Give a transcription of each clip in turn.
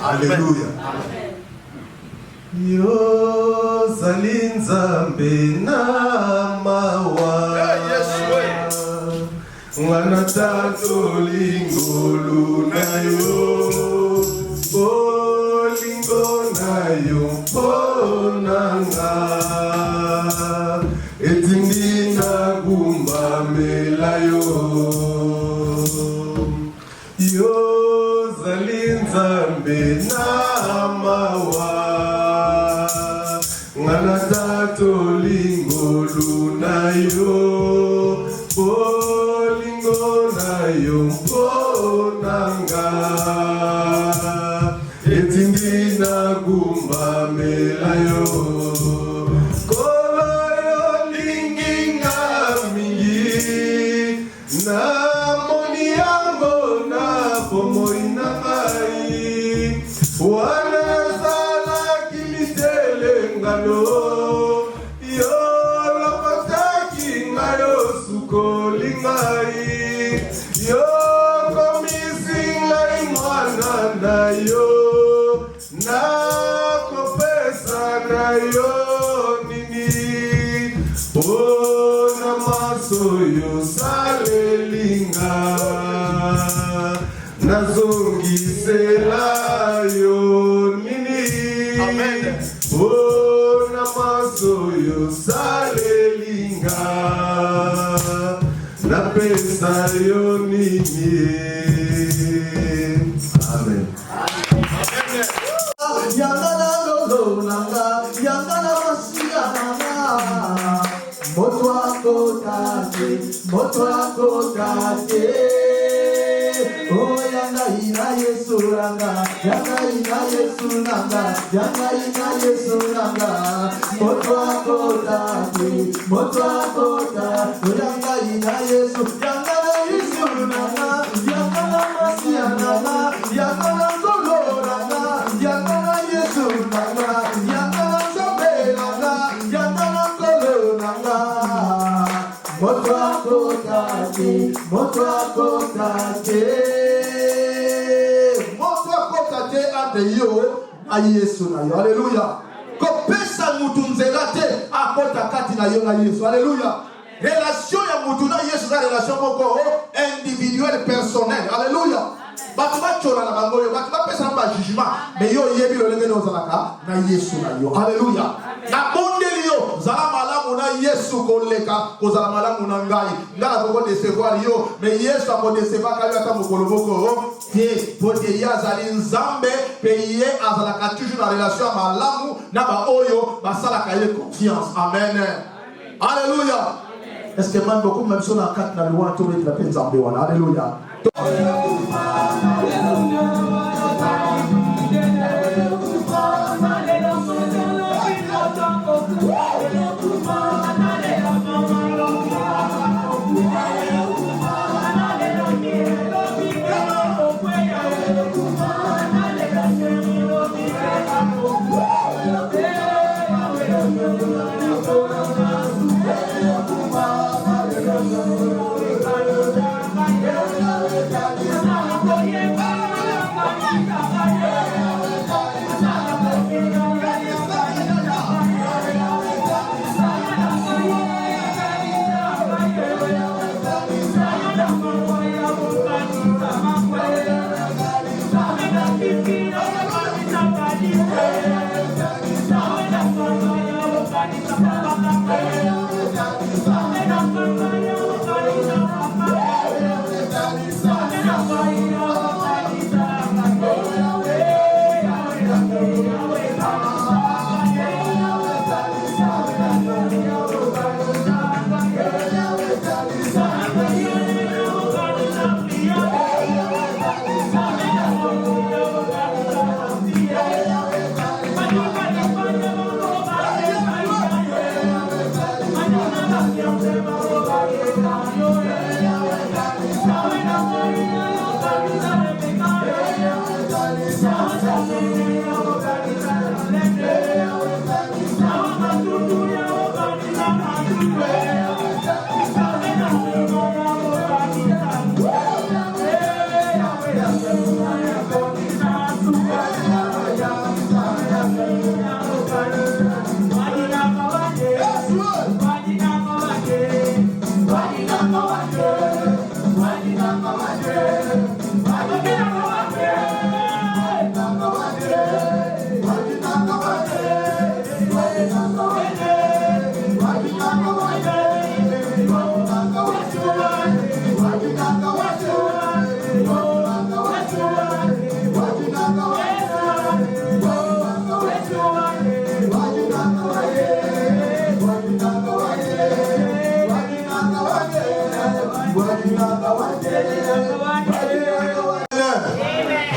Alléluia. Yo zalinzambe na mawa. Mwana tato lingolu na yo. Lingo na yo ponanga. Etindi na gumba melayo. Yo zalinzambe na mawa ngana tato lingolu na yo bolingo na yo mponanga etindi na gumba melayo kolo yo linginga mingi na wanazala kimitele ngalo yo lokotaki ngayo sukoli ngai yo komisi ngai mwana na yo nakopesa na yo nini ona maso yo salelinga nazongisela yo nini. Amen. Ona maso yo salelinga napesa yo nini. Amen. Yangana lolo nanga yangana masia nanga moto akotate oh yanga ina Yesu nanga yanga ina Yesu nanga yanga ina Yesu nanga moto akotate yanga ina Yesu yanga Yesu nanga yanga masia nanga yanga lolo nanga yanga Yesu nanga yanga sobe nanga yanga kolo nanga moto akotate ate yo a Yesu na yo. Alléluia. Kopesa mutu nzela te akota kati na yo na Yesu. Alléluia. Relation ya mutu na Yesu za relation moko individuelle personnelle. Alléluia. Batu bachola na bangoyo batu bapesa na jugement mais yo yebi lo lengene ozalaka na Yesu na yo. Alléluia. Na bondeli yo zala malamu na Yesu koleka kozala malamu na ngai ngala koko décevoir yo mais Yesu ako décevoir ka yo ata mokolo moko te pote ya zali nzambe payer azalaka toujours na relation malamu na ba oyo basalaka ye confiance. Amen. Alléluia. Est-ce que man beaucoup même sur la carte na loi to la nzambe wana. Alléluia.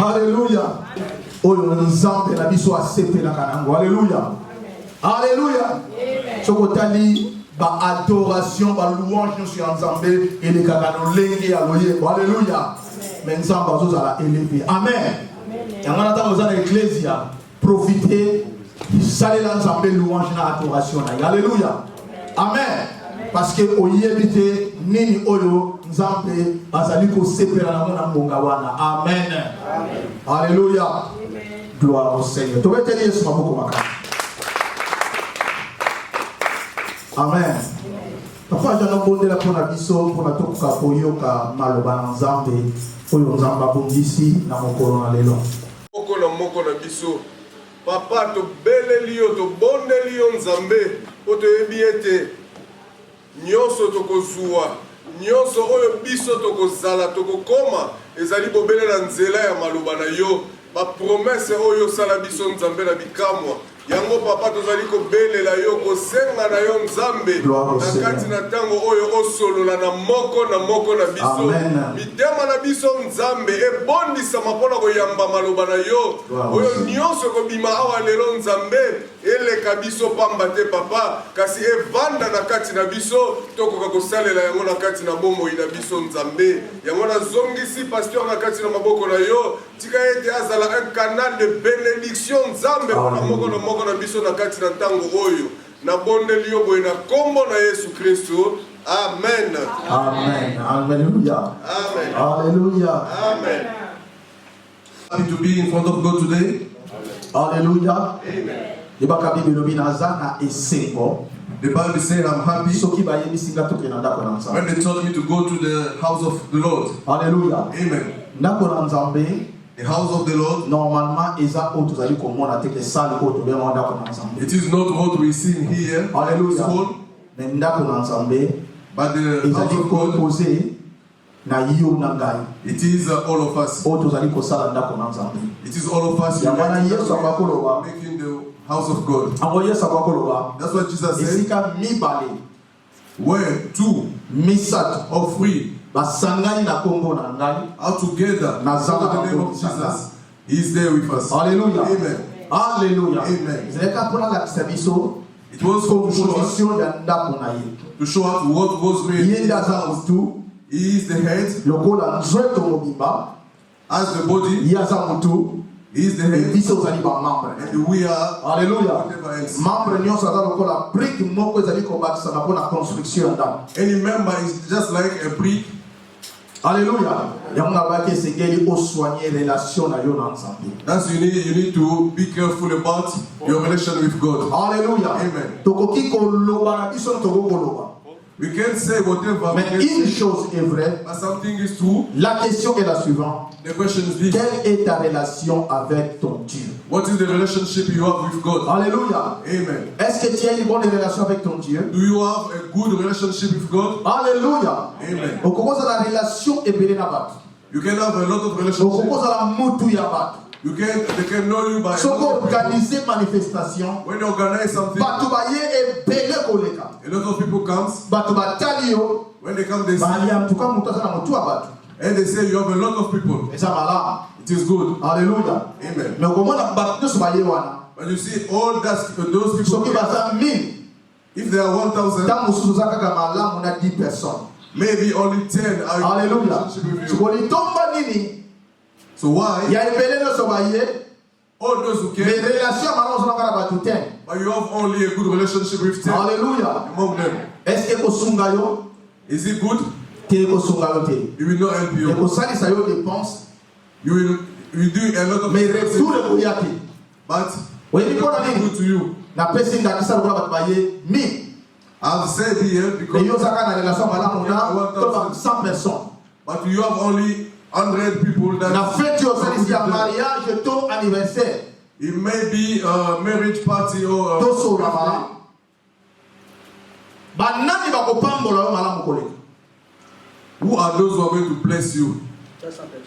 Alléluia. Oyo nzambe na biso asepela kanango. Alléluia. Alléluia. Chokotali ba adoration ba louange sur nzambe ele kakano lenge ya loyeko. Alléluia. Mais nzambe azozala élevé. Amen. Yangana ta ozana ecclesia profiter salela nzambe louange na adoration na. Alléluia. Amen. Parce que oyebite nini oyo nzambe azali ko sepela na mona mbonga wana. Amen. Alléluia. Gloire au Seigneur. Tu vas te dire ce maboko makana. Amen. Papa jana bondela pona biso pona tokuka koyoka maloba na nzambe oyo nzamba bondisi na mokolo na lelo. Moko na biso. Papa to beleli yo to bondeli yo nzambe po to yebi ete nyonso tokozwa nyonso oyo biso tokozala tokokoma ezali bobele na nzela ya maloba na yo ba promesse oyo sala biso nzambe na bikamwa yango papa tozali kobelela yo kosenga na yo nzambe na kati na tango oyo osolola na moko na biso mitema na biso nzambe ebondisama mpona koyamba maloba na yo oyo nyonso kobima awa lelo nzambe eleka biso pamba te papa kasi evanda na kati na biso tokoka kosalela yango na kati na bomoi na biso nzambe yango nazongisi pasteur na kati na maboko na yo tika ete azala un canal de bénédiction nzambe mpona moko na biso na kati na ntango oyo na bondeli yo boye na kombo na Yesu Kristo. Amen. Amen. Hallelujah. Amen. Hallelujah. Amen. Happy to be in front of God today. Hallelujah. Amen. Yebaka bibelobi nazana esengo. The Bible says I'm happy Soki ba yebisinga toke na ndako na when nzambe. they told me to go to the house of the Lord. Hallelujah. Amen. Ndako na nzambe The house of the Lord. normalement eza o tozali komona te ke salle ko to bema ndako na nzambe. It is not what we see here. Hallelujah. School, Mais ndako na nzambe but the house ezali of God. composé na yo na ngai. It is all of us. O tozali kosala ndako na nzambe. It is all of us Yamana united Yesu akakoloba. making the house of God. Ango Yesu akakoloba. That's what Jesus said. Esika mibale Where two misato or three basangani na kombo na ngai. are together Nazala in the name of Jesus, He is there with us. Hallelujah. Amen. Hallelujah. Amen. Zeka pona lakisa biso It was for to show us, composition ya ndako na ye. to show us what was made. Ye ndaza mutu He is the head lokola nzoto mobimba. as the body. Ye aza mutu He is the head, biso ozali ba membre. and we are Alléluia. whatever else. Membre nyonso aza lokola brique moko ezali kobakisa na pona construction ya ndako. Any member is just like a brick. Alléluia. Yango na baki esengeli osoigner relation na yo na nzambe. That's you need to be careful about your relation with God. Alléluia. Amen. Tokoki koloba na biso tokokoloba. We can't say whatever, we Mais can une say, chose est vraie. but something is true. La question est la suivante. The question is this: Quelle est ta relation avec ton Dieu? what is the relationship you have with God? Alléluia. Amen. Est-ce que tu as une bonne relation avec ton Dieu? Do you have a good relationship with God? Alléluia. Amen. On commence à la relation et bien la batte. You can have a lot of Donc, relationships. They can know you by organiser manifestation. when you organize something. A lot A lot of people come. When they come, they see. And they say you have a lot of people. It is good. Alléluia. Amen. Mais But you see, all those people, if there are 1,000, maybe only 10 are in Alléluia. relationship with you. So why? All those who came, but you have only a good relationship with 10 among them. Is it good? It will not help you. You will do a lot of things, but it will not be good to you. I've said here because but you have only 100 people that it may be a marriage party or who are those who are going to bless you? 100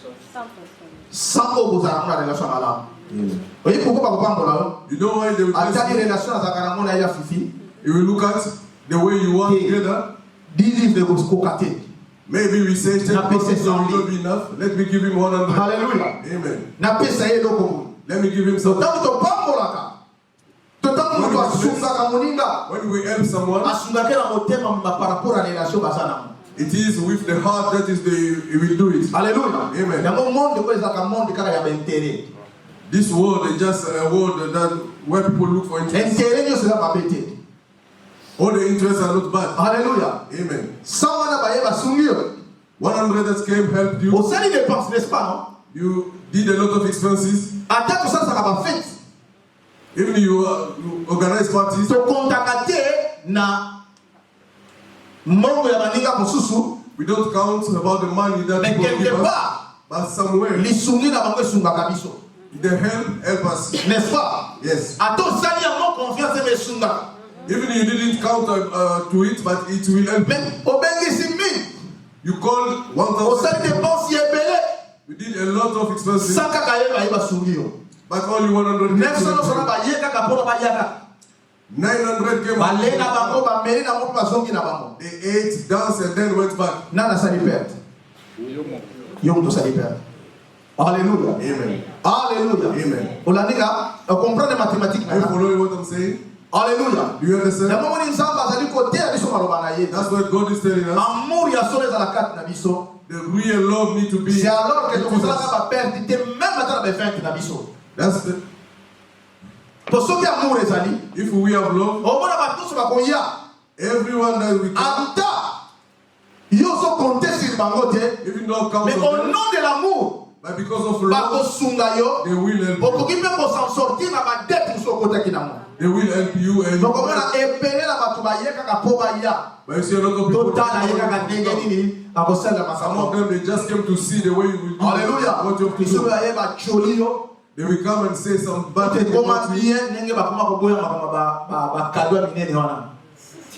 You know why they will bless you? You will look at the way you work together. Maybe we say 10 persons will not be enough. Let me give him 100. Hallelujah. Amen. Let me give him something. When we help someone, it is with the heart that is he will do it. Hallelujah. Amen. This word is just a word that where people look for interest. All the interests are not bad. Hallelujah. Amen. 100 that came helped you. You did a lot of expenses. Even you organize parties. We don't count about the money that people give us, but somewhere they help us. Yes. Even you didn't count to it, but it will help. You called 1,000. We did a lot of expenses, but only 100 900 came out. They ate, danced, and then went back. Alléluia. Amen. Alléluia. Amen. Comprendre les mathématiques. Are you following what I'm saying? Alléluia. Do you understand? That's what God is telling us. Amour, il y a sur les alakats na biso. The real love need to be. C'est alors que nous allons perdre même à la fin de la biso. That's the. Pour ceux qui amour les amis. If we have love, au moins la tous va koya. Everyone that we can. Anta. Ils ont compté sur bangote. Even though count. Mais au nom de l'amour. But because of love, they will help you. They will help you and donc on a épelé la batubayeka kapobaia. But you see a lot of people. Some of them they just came to see the way you will do. Hallelujah. What you have to do. They will come and say some bad things about you.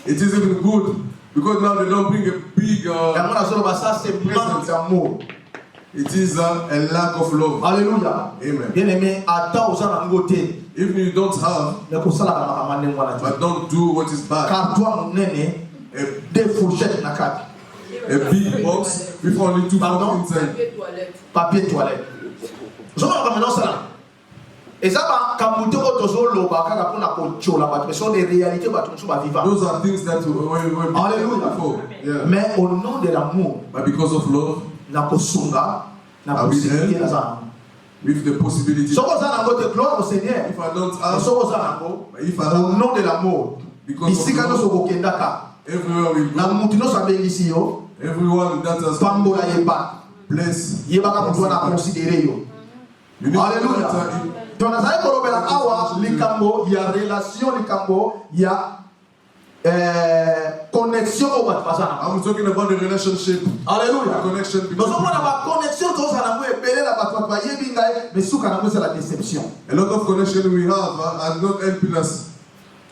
It is even good because now they don't bring a big present. It is a lack of love. Hallelujah. Amen. Bien-aimé, even you don't have, but don't do what is bad. A big box with only 2 forks inside. Papier toilette. Je vais ramener ça. Et ça va quand vous those are things that were Hallelujah. Before. Yeah. Mais au nom de l'amour, but because of love, with the possibility. If I don't ask, if I au nom de l'amour, because of love, everywhere we go, everyone that has blessed. Alléluia. Tunazai korobela awa likambo ya relation likambo ya connexion au batfazana. I'm talking about the relationship. Alléluia. Connection. Nous avons la connexion tous à nous épelé la batwa yebinga mais souka na c'est la déception. A lot of connection we have are not helping us.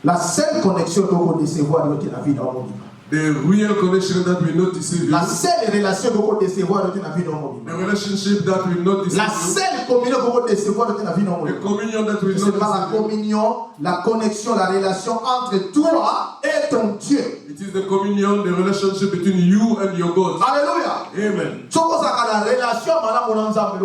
La seule connexion que vous décevoir de la vie dans le monde. The real connection that will not deceive you. La seule relation que vous décevoir dans la vie normale. The relationship that will not deceive La you. seule communion que vous décevoir dans la vie The normale. communion that will C'est not pas la deceive you. communion, la connexion, la relation entre toi et ton Dieu. It is the communion, the relationship between you and your God. Alléluia. Amen. Si vous avez la relation, madame,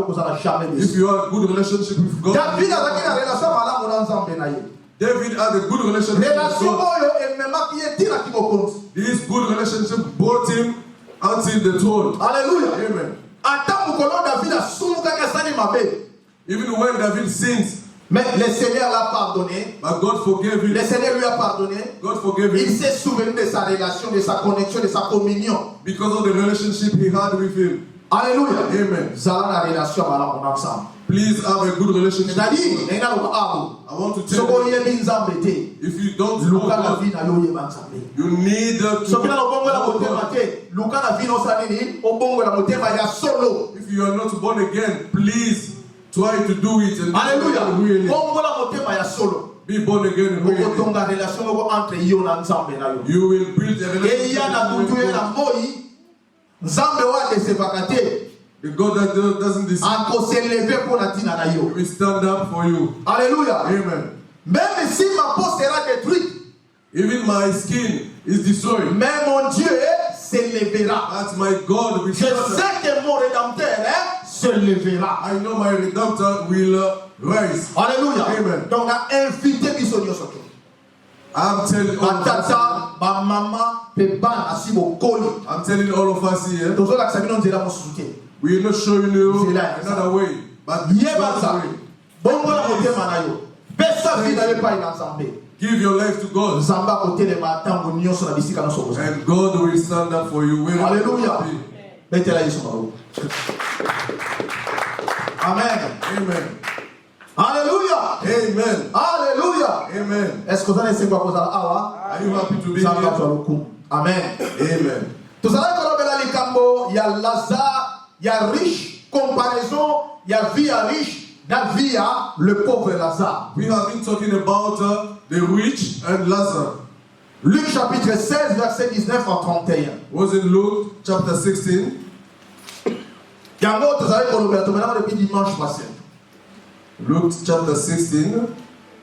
vous n'avez jamais If you have a good relationship with God, David a la relation, madame, vous n'avez David had a good relationship with relation God. oyo emema qui est tira qui me compte. This good relationship brought him until the throne. Alléluia. Amen. Ata mukolo David a sumuka kasani mabe. Even when David sins, Mais le Seigneur l'a pardonné. but God forgave him. Le Seigneur lui a pardonné. God forgave Il him s'est souvenu de sa relation, de sa connexion, de sa communion. because of the relationship he had with him. Alléluia. Amen. Zala la relation madame on ensemble. Please have a good relationship. C'est-à-dire, with God. nena lo abu. I want to tell Soko you, yebi nzambe te. if you don't know Luka na God, vie na yo yeba nzambe. you need Soki na to lobongo la know motema God. te. Luka na vie no sanini. Obongo la motema ya solo. If you are not born again, please try to do it and Alléluia. really Bongo la motema ya solo. be born again. Really. Okotonga relation moko entre yo na nzambe na yo. You will build a Et ya na relationship butu with na God. moi. Nzambe wa desevaka te. The God that doesn't deceive, Akoselever pour na tina na He yo. will stand up for you. Alléluia. Amen. Même si ma peau sera détruite, Even my skin is destroyed, mais mon Dieu s'élèvera. but my God will Je stand up. sais que mon rédempteur se lèvera. I know my Redemptor will rise. Alléluia. Amen. Donc on a invité biso nyonso. I'm telling all of us, Batata, ba mama, pe bana si bokoli. I'm telling all of us here, Tozolakisa bino nzela mosusu te. we're not showing you Zela. another way, but Yeba God's nzambe. way. Bongo na motema na yo. Pesa vie na yo epai na nzambe. Give your life to God, Nzambe akotelema ntango nyonso na bisika nyonso kozala. and God will stand up for you. Wherever you Alléluia. be. Betela Yesu maboko. Amen. Amen. Alléluia. Amen. Alléluia. Amen. Est-ce que vous allez savoir quoi ça awa? Are you happy to be Nzambe here? azwa lokumu. Amen. Amen. Tozala kolobela likambo ya Lazare, ya riche, comparaison ya vie ya riche na vie ya le pauvre Lazare. We have been talking about the rich and Lazarus. Luc chapitre 16 verset 19 à 31. Was in Luke chapter 16. Yango tozala kolobela tomela depuis dimanche passé. Luke chapter 16.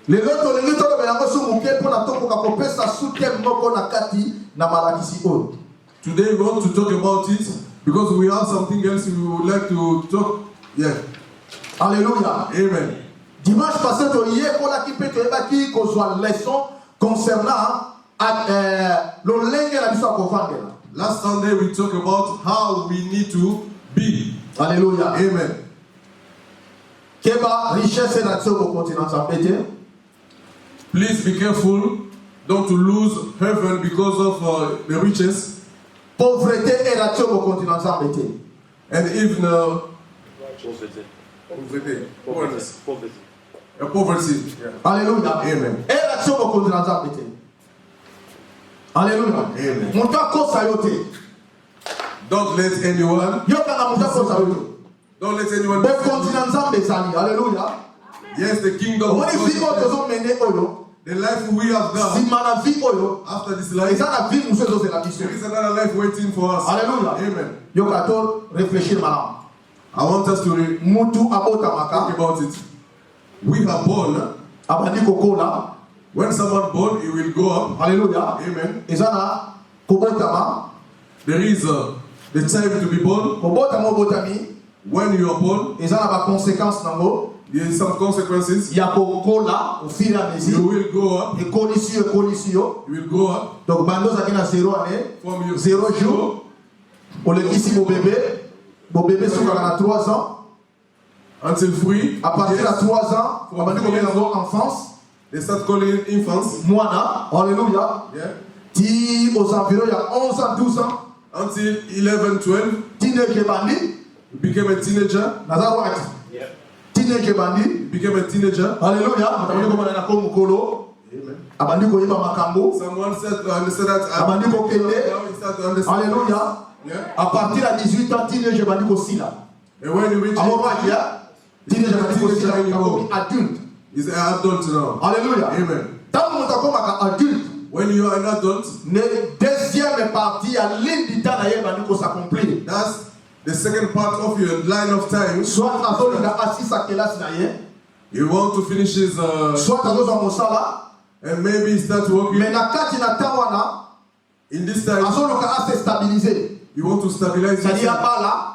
Lelo tolingi tolobela yango so moke mpona tokoka kopesa soutien moko na kati na malakisi oyo. Today we want to talk about it because we have something else we would like to talk. Yeah. Alléluia. Amen. Dimanche passé toyekolaki mpe toyebaki kozwa leçon concernant lolenge na biso ya kovandela. Last Sunday we talked about how we need to be. Alléluia. Amen. Keba richesse na biso bokontina nzambe te. Please be careful not to lose heaven because of the riches Pauvreté et na biso bokontina nzambe te. and even poverty. Yeah. Alléluia. Amen. Et na biso bokontina nzambe te. Alléluia. Amen. Moto akosa yo te. Don't let anyone. Yokanga moto akosa yo te. Don't let anyone. Bokontina nzambe ezali. Alléluia. Yes, the kingdom of Omoni vie oyo God. tozomene oyo. The life we have done Nsima na vie oyo. after this life, Eza na vie mosusu ezozela biso. there is another life waiting for us. Alléluia. Amen. Yoka to réfléchir malamu. I want us to Mutu think abotamaka. about it. We are born. Abandi kokola. When someone born, he will go up. Alléluia. Amen. Eza na kobotama. There is the time to be born. Kobotama obotami. When you are born, Eza na ba conséquences nango. there is some consequences. Ya kokola au fur et à You mesure. will go up. Ekolisi yo. You will go up Donc bando zaki na 0 année. from your 0 jour. Olekisi mo bébé. Mon bébé soukaka na 3 ans. until free. À partir de Yes. 3 ans, on va dire qu'on est en enfance. They start calling infants. Mwana. Alléluia. Yeah. Ti aux environs il y a 11 ans, 12 ans. Until 11, 12, Teenage bandi. you became a teenager. Nazar wakati. Teenage bandi. You became a teenager. Alléluia. Matamouni koma na ko mukolo. Amen. Abandi ko yeba makambo. Someone said to understand that. Abandi ko kende. Now you start to understand. Alléluia. Yeah. À partir de 18 ans, teenage bandi ko sila. And when you reach Amo wakati ya. Teenage bandi ko sila. Kakomi adulte. he's an adult now. Alléluia. Amen. Tant que mutako maka adulte. When you are an adult, la deuxième partie à l'île du temps d'ailleurs va s'accomplir. that's the second part of your line of time. Soit azolinga assis à classe d'ailleurs, You want to finish his soit azoza mosala, and maybe start working. mais na kati na tawana In this time, azoloka ase stabiliser. you want to stabilize C'est-à-dire yourself. bala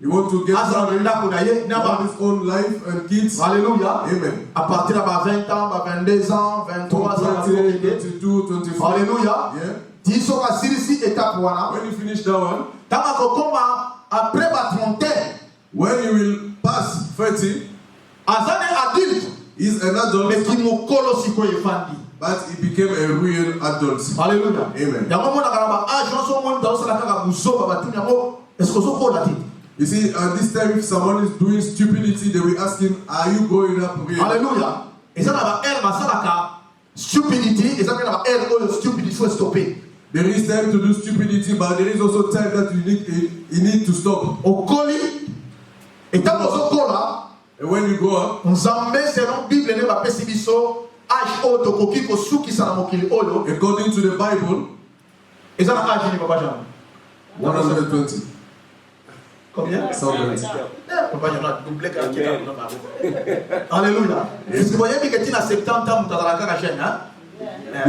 You want to get azala married, ndako na ye na have ba. his own life and kids. Alléluia. Amen. À partir de 20 ans, 22 ans, 23 From ans, 20, 22, 24. Alléluia. Yeah. Tiso ka sirisi étape wana. When you finish that one, Tama kokoma après ba trentaine. when you will pass 30, Azane adulte. he's an adult, Mais qui mokolo siko efandi. but he became a real adult. Alléluia. Amen. Yango mona karaba age so mo ndo sala kaka buzoba batuni yango est-ce que so ko la tête. You see, at this time, if someone is doing stupidity, they will ask him, are you growing up really? Alléluia. Et ça na ba air basalaka stupidity, et ça na ba air oyo stupidity faut stopper. There is time to do stupidity, but there is also time that you need to stop. Okoli etamo so kola. And when you grow up, Nzambe selon Bible ne ba pesi biso age oyo tokoki kosukisa na mokili oyo. according to the Bible, Eza na age ni papa Jean. 120. Combien? 120. Papa Jean a doublé caractère na ba. Alléluia. Est-ce que vous voyez que tu as 70 ans mutazala kaka jeune hein?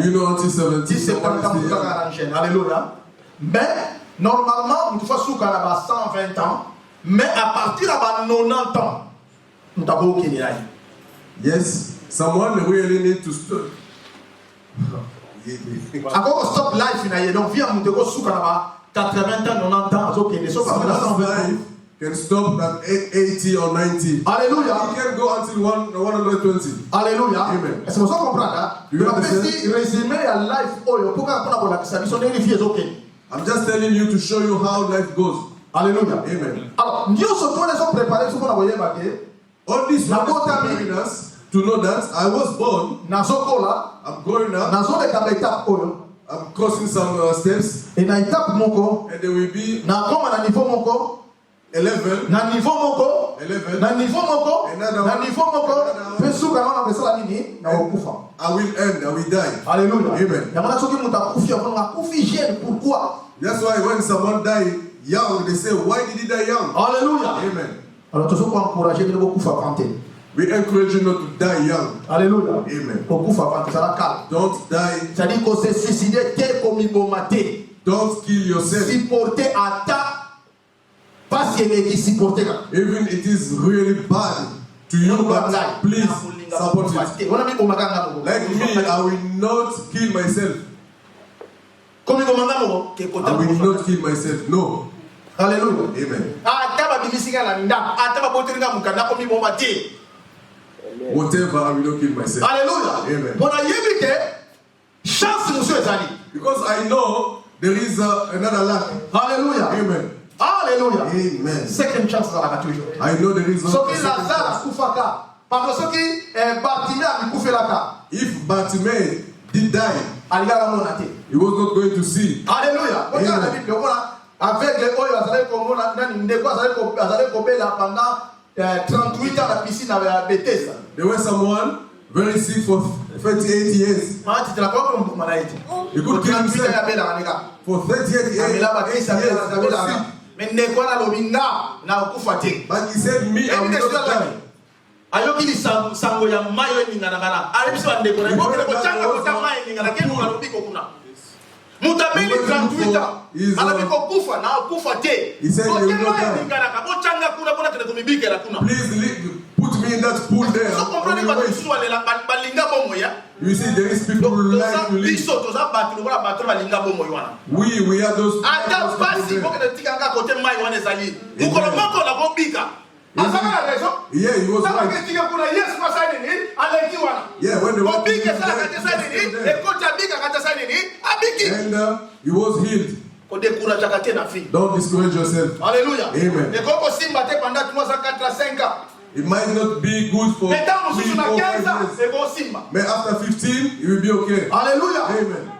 You know, until 70, 10 someone 70 ans is still young. mutazala jeune. Alléluia. Mais normalement, on doit souka na ba 120 ans, mais à partir de ba 90 ans, on doit beaucoup ni aille. Yes, someone really need to stop. Encore stop life na ye donc via monter ko souka na ba 80 ans 90 ans azokende so ka na Someone's 120 ans. life can stop at 80 or 90. Alléluia. He can go until 120. Alléluia. Amen. Est-ce que vous comprenez? Do you Le understand? petit résumé à life oyo pourquoi on a pour la question de vérifier OK. I'm just telling you to show you how life goes. Alléluia. Amen. Alors, nous sommes les hommes préparés sur la voyée baguette. All this Na one is kota preparing us to know that I was born, Nazokola, I'm growing up, nazoleka étape oyo. I'm crossing some steps, Et na étape moko, and there will be na koma na niveau moko, a level, na niveau moko, 11, na niveau moko, Another na one. niveau moko. Another one. Pesuka na besala nini na okufa. I will end, I will die. Alléluia. Amen. Yamana soki mutakufi on akufi jeune pourquoi? That's why when someone die young, they say, why did he die young? Alléluia. Amen. Alors tu sois encourager de okufa panté. We encourage you not to die young. Alléluia. Amen. Okufa panté ça la calme. Don't die, C'est-à-dire qu'on s'est suicidé tel qu'on m'y bombaté. don't kill yourself. Supporter à ta pas si elle est supporter. Even it is really bad to you, but please support it. Like me, I will not kill myself. I will not kill myself. No. Alléluia. Amen. Whatever, I will not kill myself. Alléluia. Amen. Bon, il y a chance, monsieur Zali. Because I know there is another luck. Alléluia. Amen. Alléluia. Amen. Second chance dans la toujours. I know there is Ce no qui second Lazare a chance. koufaka. Parce que Bartimée a koufé la ka. If Bartimaeus did die, Aligala monate. he was not going to see. Alléluia. Regarde la Bible. Avec les oyo azale komona nani ndeko azale kobela pendant 38 ans la piscine à Bethesda. There was someone very sick for 38 years. Mati tu la pas comme malaiti. He could kill 38 ans himself ya bela manika. for 38 years. Amela ba He kisa bela was bela. sick. Mais ndeko na lobinga na kufa te. But he said, me, I will not die. Ayoki ni sango ya mayo ningana kana. Alibisi wa ndeko na ngoke ko changa ko tamaye ningana ke mu alobiko kuna. Mutabeli 38 ans. Alabiko kufa na kufa te. He said, he will not die. Ningana ka bo changa kuna kuna kene kumibike la kuna. Please put me in that pool there. So comprendre On pas the way. tout aller la balinga bomo ya. You see, there is people who like to live. Biso to za batu wala batu balinga bomo wana. We are those. Ata basi ko kene tikanga kote mai wana ezali. Ukolo moko la bobika. Asaka la raison. Yeah, he was Sasa right. kitika kuna Yesu kwa saini ni aleki wana. Yeah, when they went to Bobike him, sala kata saini ni ekota bika kata saini ni abiki. and he was healed. Ko décourager kate na fi. Don't discourage yourself. Alléluia. Amen. Et koko simba te pendant 345 ans. It might not be good for 3 Mais tant nous or 5 15 ans, years. c'est bon simba. But after 15, it will be okay. Alléluia. Amen.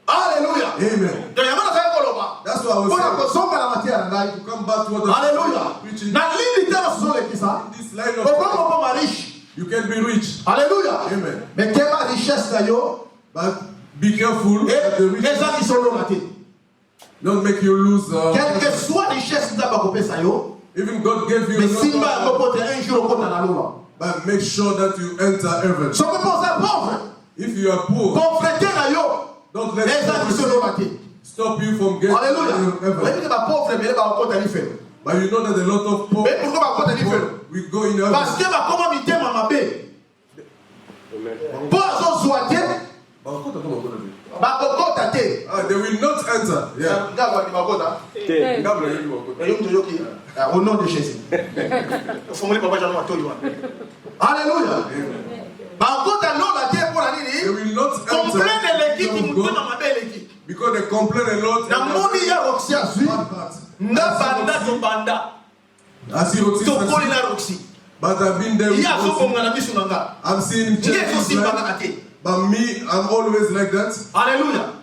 Alléluia. Amen. Donc yamana sa koloba. That's what I was Pour saying. kusonga na matière ngai. To come back to what I Alléluia. was preaching. Na lindi tena sole kisa. This line Okoko of pas riche. you can be rich, Alléluia. Amen. Mais quelle richesse d'ailleurs? but Be careful that the rich eza kisolo na te. don't make you lose. Quelle que soit richesse nzambe akopesa yo, Even God gave you mais a simba lot, yango pote un jour okota na loba. but make sure that you enter heaven. Soki poza pauvre, If you are poor, pauvreté na yo, don't let eza kisolo na poverty te. stop you from getting Alléluia. heaven. Oyebi ke ba pauvre mele ba okota ni felo. But you know that a lot of poor Mais pourquoi ba okota ni felo? we go in heaven. Parce que ba koma mitema mabe. Po azozwa te, ba kokota te. They will not enter. Yeah. Ngaba ni bakota. Au nom de Jésus. Alléluia. Bakota no la te pour la They nini? will not Comprendre enter l'équipe the qui kingdom nous of donne God ma belle équipe. because they complain a lot. Na moni ya Roxy azui. Bad part. Nga banda to banda. I see Roxy, To koli na Roxy. but I've been there with Ya so Roxy. konga na bisu nanga. I'm seeing him Nge change so his simba life. na te. But me, I'm always like that. Alléluia.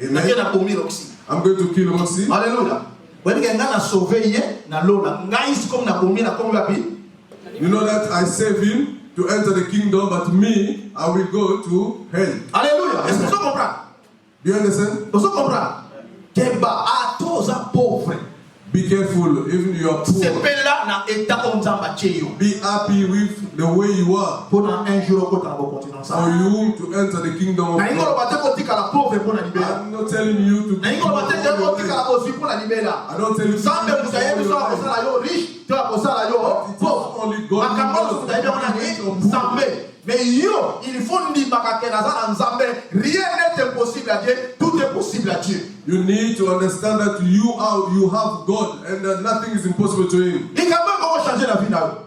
Amen. Nge na komi Roxy. I'm going to kill Roxy. Alléluia. Wewe nga na sauver ye na lola. Nga isi comme na komi na komi wapi? You know that I save him to enter the kingdom, but me, I will go to hell. Alléluia. Est-ce que vous comprenez? Do you understand? Vous comprenez? Keba atoza pauvre. Be careful, even you are poor. Sepela na eta onzamba cheyo. Be happy with the way you are Pona un jour okota na continent for ça. you to enter the kingdom of Na ingo God. bate kotika la pauvre pona libera. I'm not telling you to. Na ingo bate kotika la bosi pona libera. I don't tell you to. Zambe mutayebi so akosala yo riche, to akosala yo pauvre. Only God. Makambo mutayebi ona ni Zambe. Mais yo, il faut ndimaka ke nazala Nzambe. Rien n'est impossible à Dieu, tout est possible à Dieu. You need to understand that you have God and that nothing is impossible to Him. Likambo koko changer la vie na yo.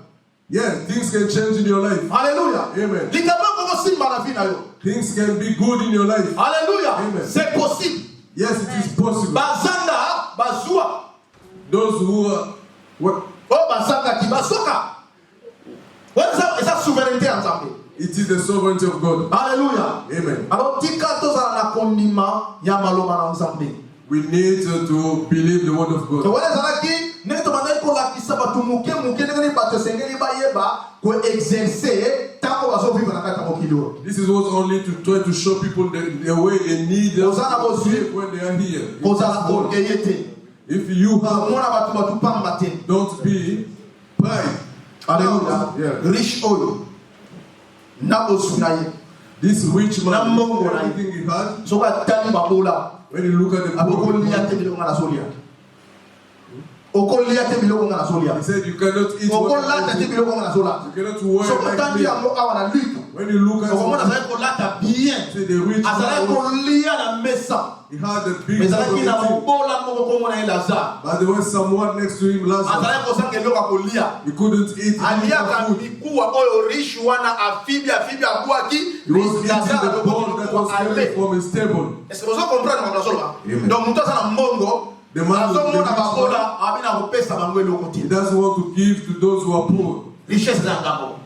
Yeah, things can change in your life. Alléluia. Amen. Likambo koko simba la vie na yo. Things can be good in your life. Alléluia. Amen. C'est possible. Yes, it is possible. Bazanga, bazua. Those who are what? Oh, bazanga ki basoka. What is that souveraineté en Zambie? It is the sovereignty of God. Alléluia. Amen. Alors, tika toza na kondima ya maloma na Nzambe. We need to believe the word of To God. wale zalaki nene to manai ko lakisa batu muke nene bato sengeli ba yeba ko exercer tango bazo vivre na kata mokilo. This is what only to try to show people the way they need us Ozana to bozi. live when they are here. Kozala orgueillete. If you have, Mona batu pamba te. don't be pride. Alléluia. Yeah. Rich oil. Na osunaye. This rich man, Namongo na ye. everything he had, Soka tani babola. when you look at the poor Aboko liya people, te biloko na solia. Oko liya te biloko na solia. he said you cannot eat Oko what lata te you biloko na sola. cannot wear Soko like tandi me. yango awa na lutte. When you look at Sokomona him, azali kolata bien. say the rich Azali man, kolia na mesa. he had a big Ezalaki na poverty, mobola moko komona ye Lazare. but there was someone next to him, Lazarus. Azali kozanga eloko ya kolia. He couldn't eat Aliaka food. mikuwa oyo riche wana afibi abwaki. He was eating Lazare the bone that was ale. coming from his table. Est-ce que vous comprenez ma nazola? Amen. Donc mutu aza na mbongo. The man with the Azomona rich babola abina kopesa bango eloko He te. doesn't want to give to those who are poor. Richesse na ngambo.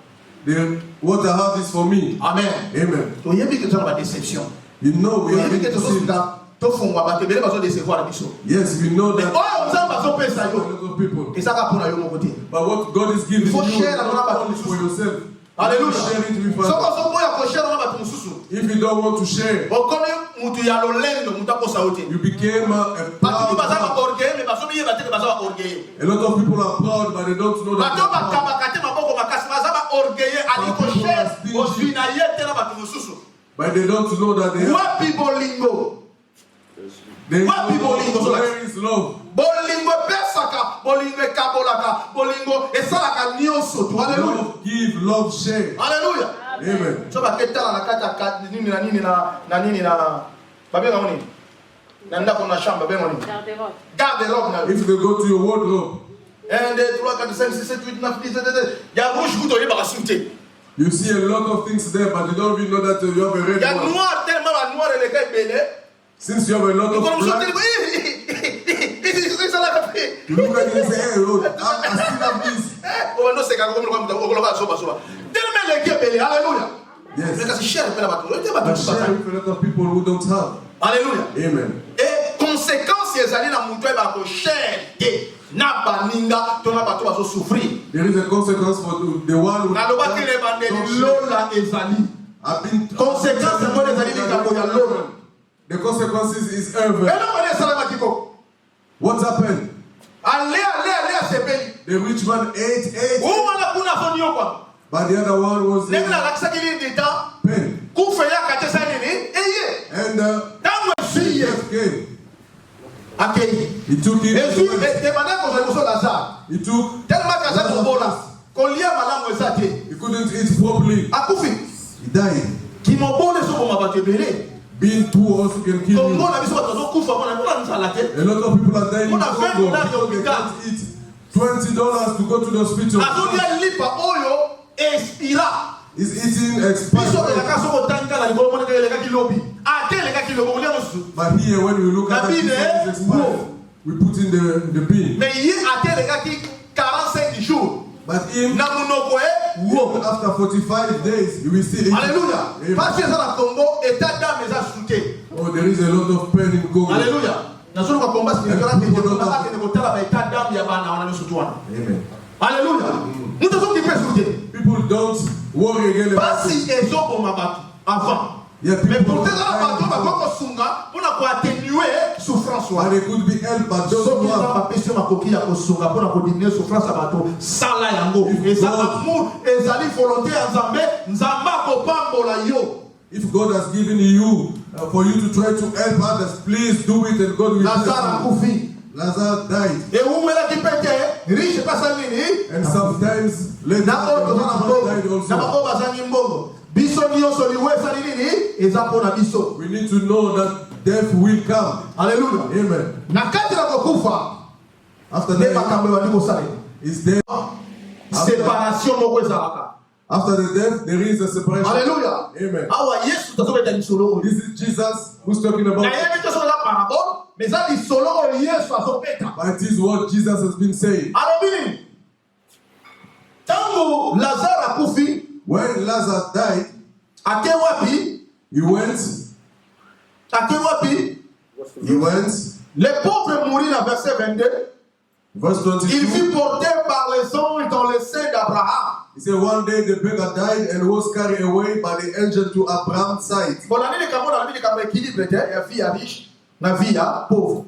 Then what I have is for me. Amen. Amen. Toyebi ke tozala ba déception. You know we are Toyebi ke being deceived. tozosika tofungwa bato ebele bazo décevoir biso. Yes, we know Mais that oyo nzambe azopesa a yo lot of people. ezaka mpona yo moko te. But what God is giving Il faut you, share not na only for yourself. Alléluia. Share it with Soko others. ozoboya koshare na bato mosusu. If you don't want to share, Okomi mutu ya lolendo mutu akosa yo te. you became a Bato proud baza ba man. orgueil mais bazomiyeba te ke baza ba orgueil. A lot of people are proud, but they don't know that Bato they are proud. bakabaka te maboko makasi baza ba orgueil ali koshare ozwi na ye te na bato mosusu. But they don't know that they are. Wapi bolingo? They What people don't think know of where is love. Bolingo pesaka, bolingo ekabolaka, bolingo esalaka nyonso tu. Hallelujah. Love give, love share. Hallelujah. Amen. So baketala na kata nini na nini na babenga nini? Na ndako na shamba babenga nini? Garde-robe na. If they go to your wardrobe, 1 2 3 4 5 6 7 8 9 10 11 ya rouge kuto yeba kasute. you see a lot of things there, but you don't even know that you have a red Ya one. noir tellement la noir elle est belle. Since you have a lot of Comme black, je ça la fait. you look at it and say, hey, Lord, I still have this. Oh non c'est comme soba. Tellement elle est belle. Alléluia. Yes. Mais c'est cher pour la bateau. But share with a lot of people who don't have. Alléluia. Amen. Et conséquence ezali na mutu ba ko cher te na baninga to na bato bazo souffrir. There is a consequence for the one who Na loba ke le bandeli don't share. lola ezali. I've been Conséquence mo ezali likambo ya lola. The consequences is heaven. What happened? The rich man ate. But the other one was pen. And he took him. He took. He couldn't eat properly. He died. Being poor also can kill you. A lot of people are dying in Congo because they can't eat. $20 to go to the hospital. He's eating expired. But here, when we look at it, it's expired. We put in the bin. But him, after 45 days, you will still eat. Hallelujah. Oh, there is a lot of pain in Congo. Hallelujah. Amen. Hallelujah. People don't worry again about it. Yeah, people don't and they could be helped by those who have. If God has given you for you to try to help others, please do it and God will bless you. Lazarus died. And sometimes later died also. We need to know that death will come. Hallelujah. Amen. After that, is death. After the death, there is a separation. Hallelujah. Amen. This is Jesus who's talking about. But it is what Jesus has been saying. When Lazarus died, he went. Les pauvres mourirent, verset 22. Verse 22. Il fut porté par les anges dans le sein d'Abraham. He said one day the beggar died and was carried away by the angel to Abraham's side. Bon, l'année de Cameroun, l'année de Cameroun, équilibre, il y a vie riche, la vie pauvre.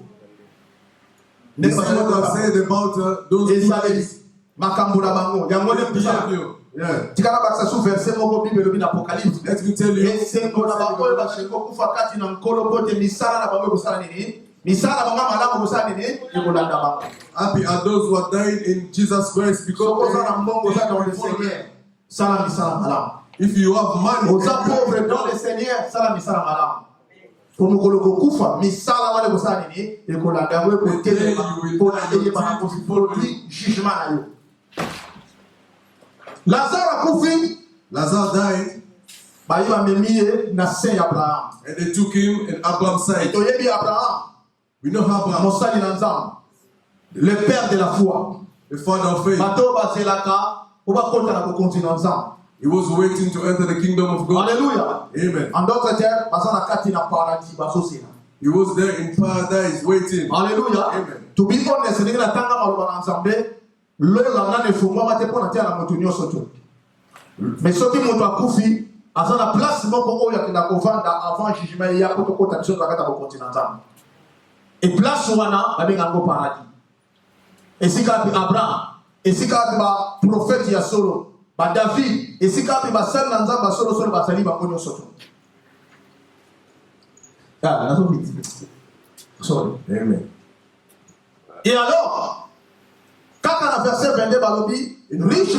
This is what I said about those two days. Makambula bango, yango de behavior. Yeah. Tikana baksa sous verset moko Bible na Apocalypse. Let me tell you. Esengo na bango ba shiko kufa kati na nkolo kote misala na bango kusala nini? Misala bango malamu kusala nini? Ikolanda bango. Happy are those who are dying in Jesus Christ because they are mbongo za dans le Seigneur. Sala misala malamu. If you have money, aux pauvres dans le Seigneur, sala misala malamu. Pour nous koloko kufa misala wale kusala nini? Ikolanda wewe kote pour aider par rapport au jugement na yo. Lazarus died. And they took him in Abraham's side. We know Abraham, le père de la foi, the father of faith. He was waiting to enter the kingdom of God. Hallelujah. Amen. En d'autres termes, he was there in paradise waiting. Hallelujah. Amen. To be honest, mais ce qui m'a confié, à la place moko oyo akenda kovanda avant jugement ya ko to biso to kata ko continental. Et place wana babenga ngo paradis. Et sika bi Abraham, et sika ba prophète ya solo, ba David, et sika bi ba sel na nzamba solo solo ba sali ba konyo soto. Ah, la so vite. Sorry. Amen. Et alors, quand on a verset 22 balobi, riche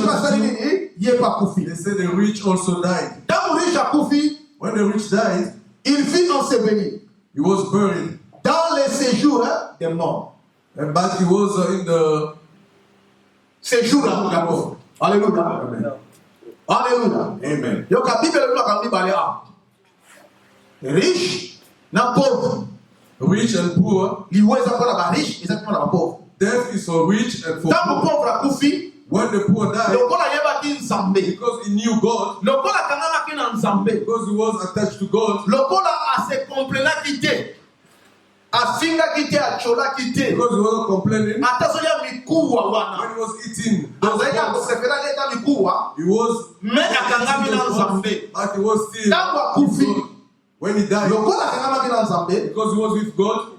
they said the rich also died. When the rich died, il fut enseveli. He was buried. Dans les séjours des morts. But he was in the séjour des morts. Alléluia. Amen. Alléluia. Amen. Donc la Bible nous riche, na pauvre. Rich and poor. Riche, exactement pauvre. Death is for rich and for poor. When the poor died, because he knew God, because he was attached to God, because he wasn't complaining, when he was eating, he was, but he was still. When he died, lokola akangamaki na Nzambe, because he was with God,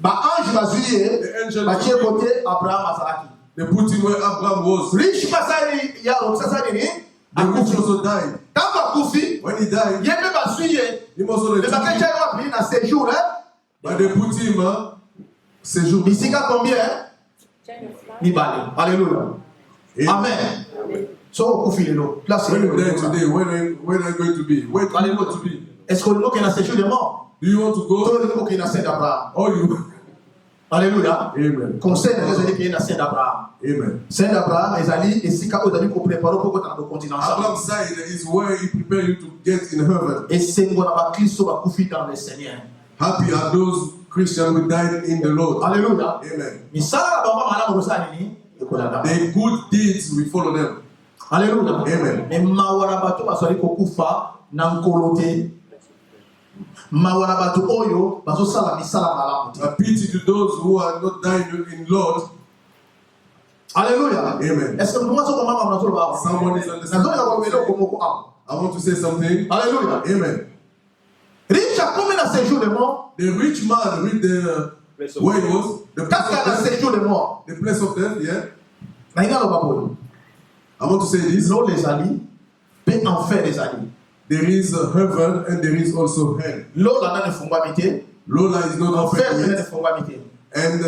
baange bazwi ye the angel batie kote Abraham azalaki. they put him where Abraham was. Riche basali ya sasa nini? The rich Akufi. also died. Tangu akufi, When he died, ye mpe bazwi ye. him also they Le took him, bakecha wapi na séjour, hein? but they put him séjour. Bisika combien? Mibale. Alléluia. Amen. So okufi lelo. Place When you die lelo. today, when are you going to be? Where do you want to be? Est-ce qu'on dit qu'il y a un séjour de mort? Do you want to go? Tout le monde qui est naissé d'Abraham. Or you? Alléluia. Amen. Conseil de Dieu qui est naissé d'Abraham. Amen. Saint d'Abraham, Ezali, et si quand vous allez vous préparer pour que vous continent Abraham's side is where he prepared you to get in heaven. et c'est qu'on a Christ va coucher dans le Seigneur. Happy are those Christians who died in the Lord. Alléluia. Amen. Mais ça là, bah madame Rosa nini? The good deeds we follow them. Alléluia. Amen. Mais mawara bato basali kokufa na nkolote. Mawara bato oyo bazo sala misala malamu. A pity to those who are not dying in Lord. Alléluia. Amen. Est-ce que vous pensez que maman nous va? Someone is understanding. I want to say something. Alléluia. Amen. Riche a combien de séjours de mort? The rich man with the where he was, the place Qu'est-ce qu'il y a dans of death, séjours de mort? the place of death, yeah. Na ina lo babolo. I want to say this. L'eau les alliés, peut en faire des alliés. There is a heaven and there is also hell. L'eau là ne font pas mité. Lola is not Enfer open ne yet, font pas mité. and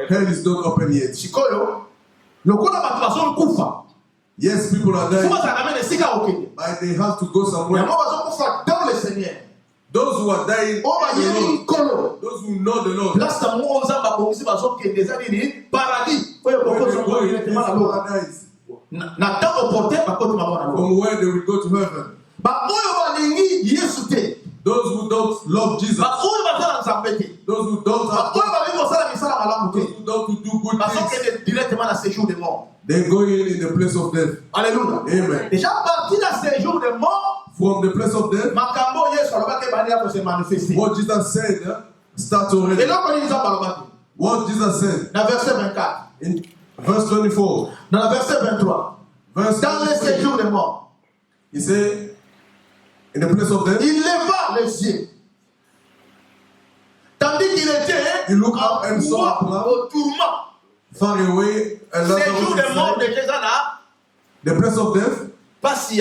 hell is not open yet. Sikoyo, lokola bato bazo kufa. Yes, people are dying, Fuma za kamene sika okende. but they have to go somewhere. Yamo bazo kufa dans le Seigneur. Those who are dying, O ba in the yeli Lord, nkolo. those who know the Lord, Place na mo onzamba bongisi bazo kende za nini? Paradis. Oyo when boko they zo go ko in directement na lo. paradise, Na temps opportun ba kote mama na lo. from where they will go to heaven. Ba oyo ba lingi Yesu te. Those who don't love Jesus, Ba oyo ba za nzambe te. those who don't Ba have oyo God, ba lingi osala misala malamu those te. who don't do good Bazo things, kende directement na séjour de mort. they go in the place of death. Alléluia. Amen. Déjà parti dans séjour de mort. From the place of death, Makambo Yesu alobaki bani yako se manifester. what Jesus said starts already. Et là quand ils ont balobaki. What Jesus said Dans verset 24. in verse 24, Dans le verset 23. verse Dans le 23, séjour de mort. he said, in the place of death, Il leva les yeux. Tandis qu'il était he looked up and saw Abraham au tourment. far away, and Séjour de mort de Lazarus Jésus là. the place of death. Place il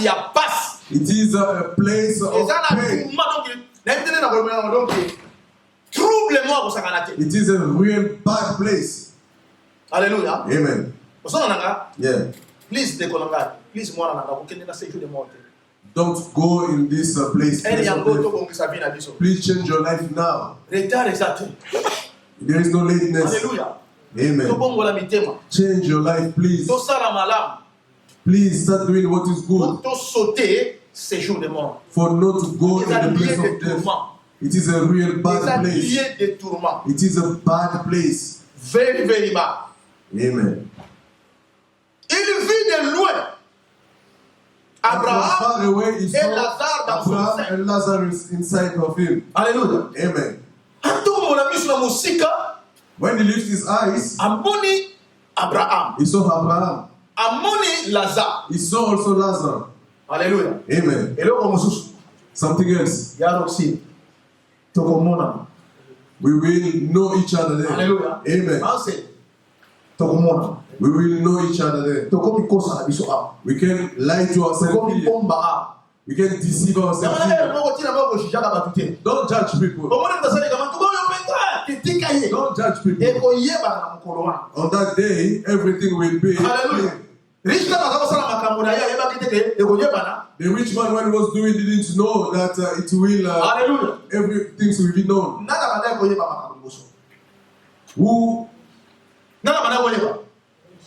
y a passe. It is a place of Et ça là pain. tourment donc n'importe na kolomena donc trouble moi pour sakanate. It is a real bad place. Alléluia. Amen. Osona nanga. Yeah. Please dekolanga. Please moi nanga kokende na séjour de mort. Don't go in this place. Elle y a Place of encore death. to bongisa vie na biso. Please change your life now. Retard exact. There is no lateness. Alléluia. Amen. Tobongola mitema. Change your life, please. Tosala malamu. Please start doing what is good. Pour sauter séjour de mort. For not to go in Les the alliés place de of death. tourment. It is a real Les bad place. alliés de tourment. It is a bad place. Very, very bad. Amen. Il vit de loin And from Abraham far away, he et saw Lazare dans son Abraham sein. and Lazarus inside of him. Alléluia. Amen. Atomona miso na musika When he lifted his eyes, amoni Abraham. he saw Abraham. Amoni Lazare. He saw also Lazarus. Alléluia. Amen. Eloko mosusu Something else. ya rosi tokomona. We will know each other there. Alléluia. Amen. Anse tokomona. We will know each other there. Tokomi kosa na biso a. We can lie to ourselves Tokomi here. bomba a. We can deceive ourselves Yamana here. moko tina moko shijaka batute. Don't judge people. Omoni mtasali kama tuko yo penga kitika ye. Don't judge people. Eko yeba na mukolo wana. On that day, everything will be Hallelujah. clear. Rich kama kama sala makambo na ya yeba kiteke eko yeba na. The rich man, when he was doing, didn't know that it will, Hallelujah. everything will be known. Nada baadaye ko yeba makambo boso. Who Nada baadaye ko yeba.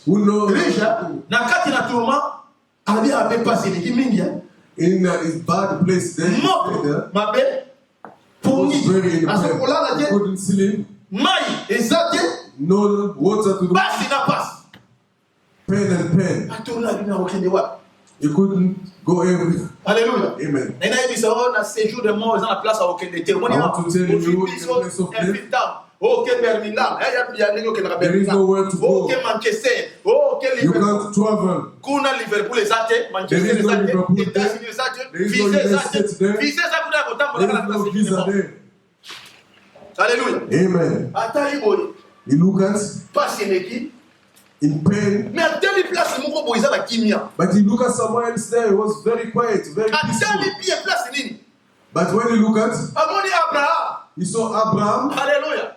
knows Rich na kati na tourment ali abe passer ni mingi. in his bad place there, Moto mabe was pungi. very in Asokola He je couldn't sleep, mai ezate no water to do, basi na pass. pen and pen. Atuna bina okende wa. He couldn't go every. Alléluia. Amen. Na ina bisa na séjour de mort na place à okende te. I want to tell you, in the place of death, There is nowhere to go. You can't travel. Liverpool ezate, Manchester ezate, États-Unis ezate, visa ezate, visa ezate. Alléluia. Amen. You look at in pain. But you look at somewhere else there, it was very quiet, very peaceful. But when you look at, you saw Abraham. Hallelujah.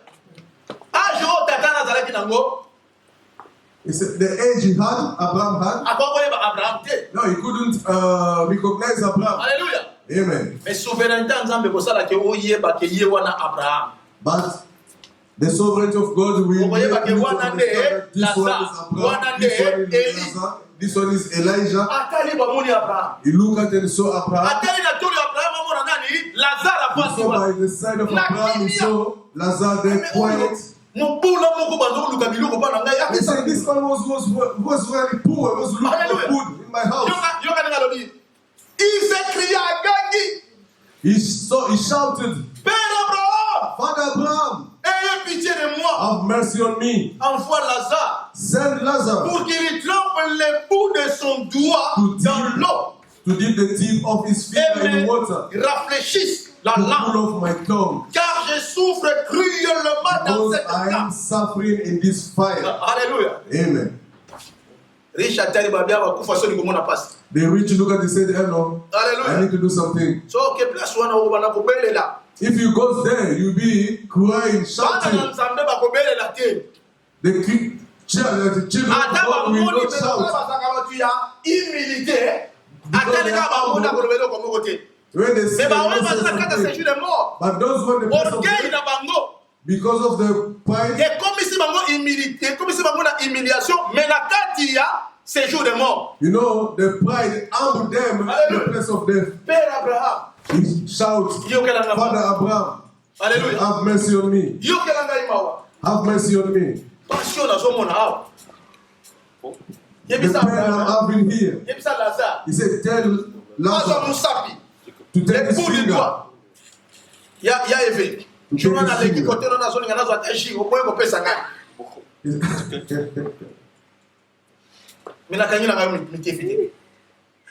He said the age he had, Abraham had. No, he couldn't recognize Abraham. Hallelujah. Amen. But the sovereignty of God will make you understand that this one is Abraham, this one is Elijah. You look at and saw Abraham. You saw by the side of Abraham, you saw Lazarus there quiet. He said this man was very poor, was looking for food in my house. He shouted, Father Abraham, have mercy on me. Send Lazarus pour qu'il trempe les bouts de son doigt dans l'eau. To dip the tip of his finger in water. Rafraîchisse la langue. Of my tongue. Car je souffre cruellement dans cette I am suffering in this fire. Alléluia. Amen. The rich look at it and say, "Hello, I need to do something." So, if you go there, you'll be crying, shouting. The children of God will not shout. When they say, but those who the because of the pride, you know, the pride humbled them in the place of death. He shouts, Father Abraham, Hallelujah. Have mercy on me. Have mercy on me. The pain I'm having here. He said, tell Lazarus to take his finger.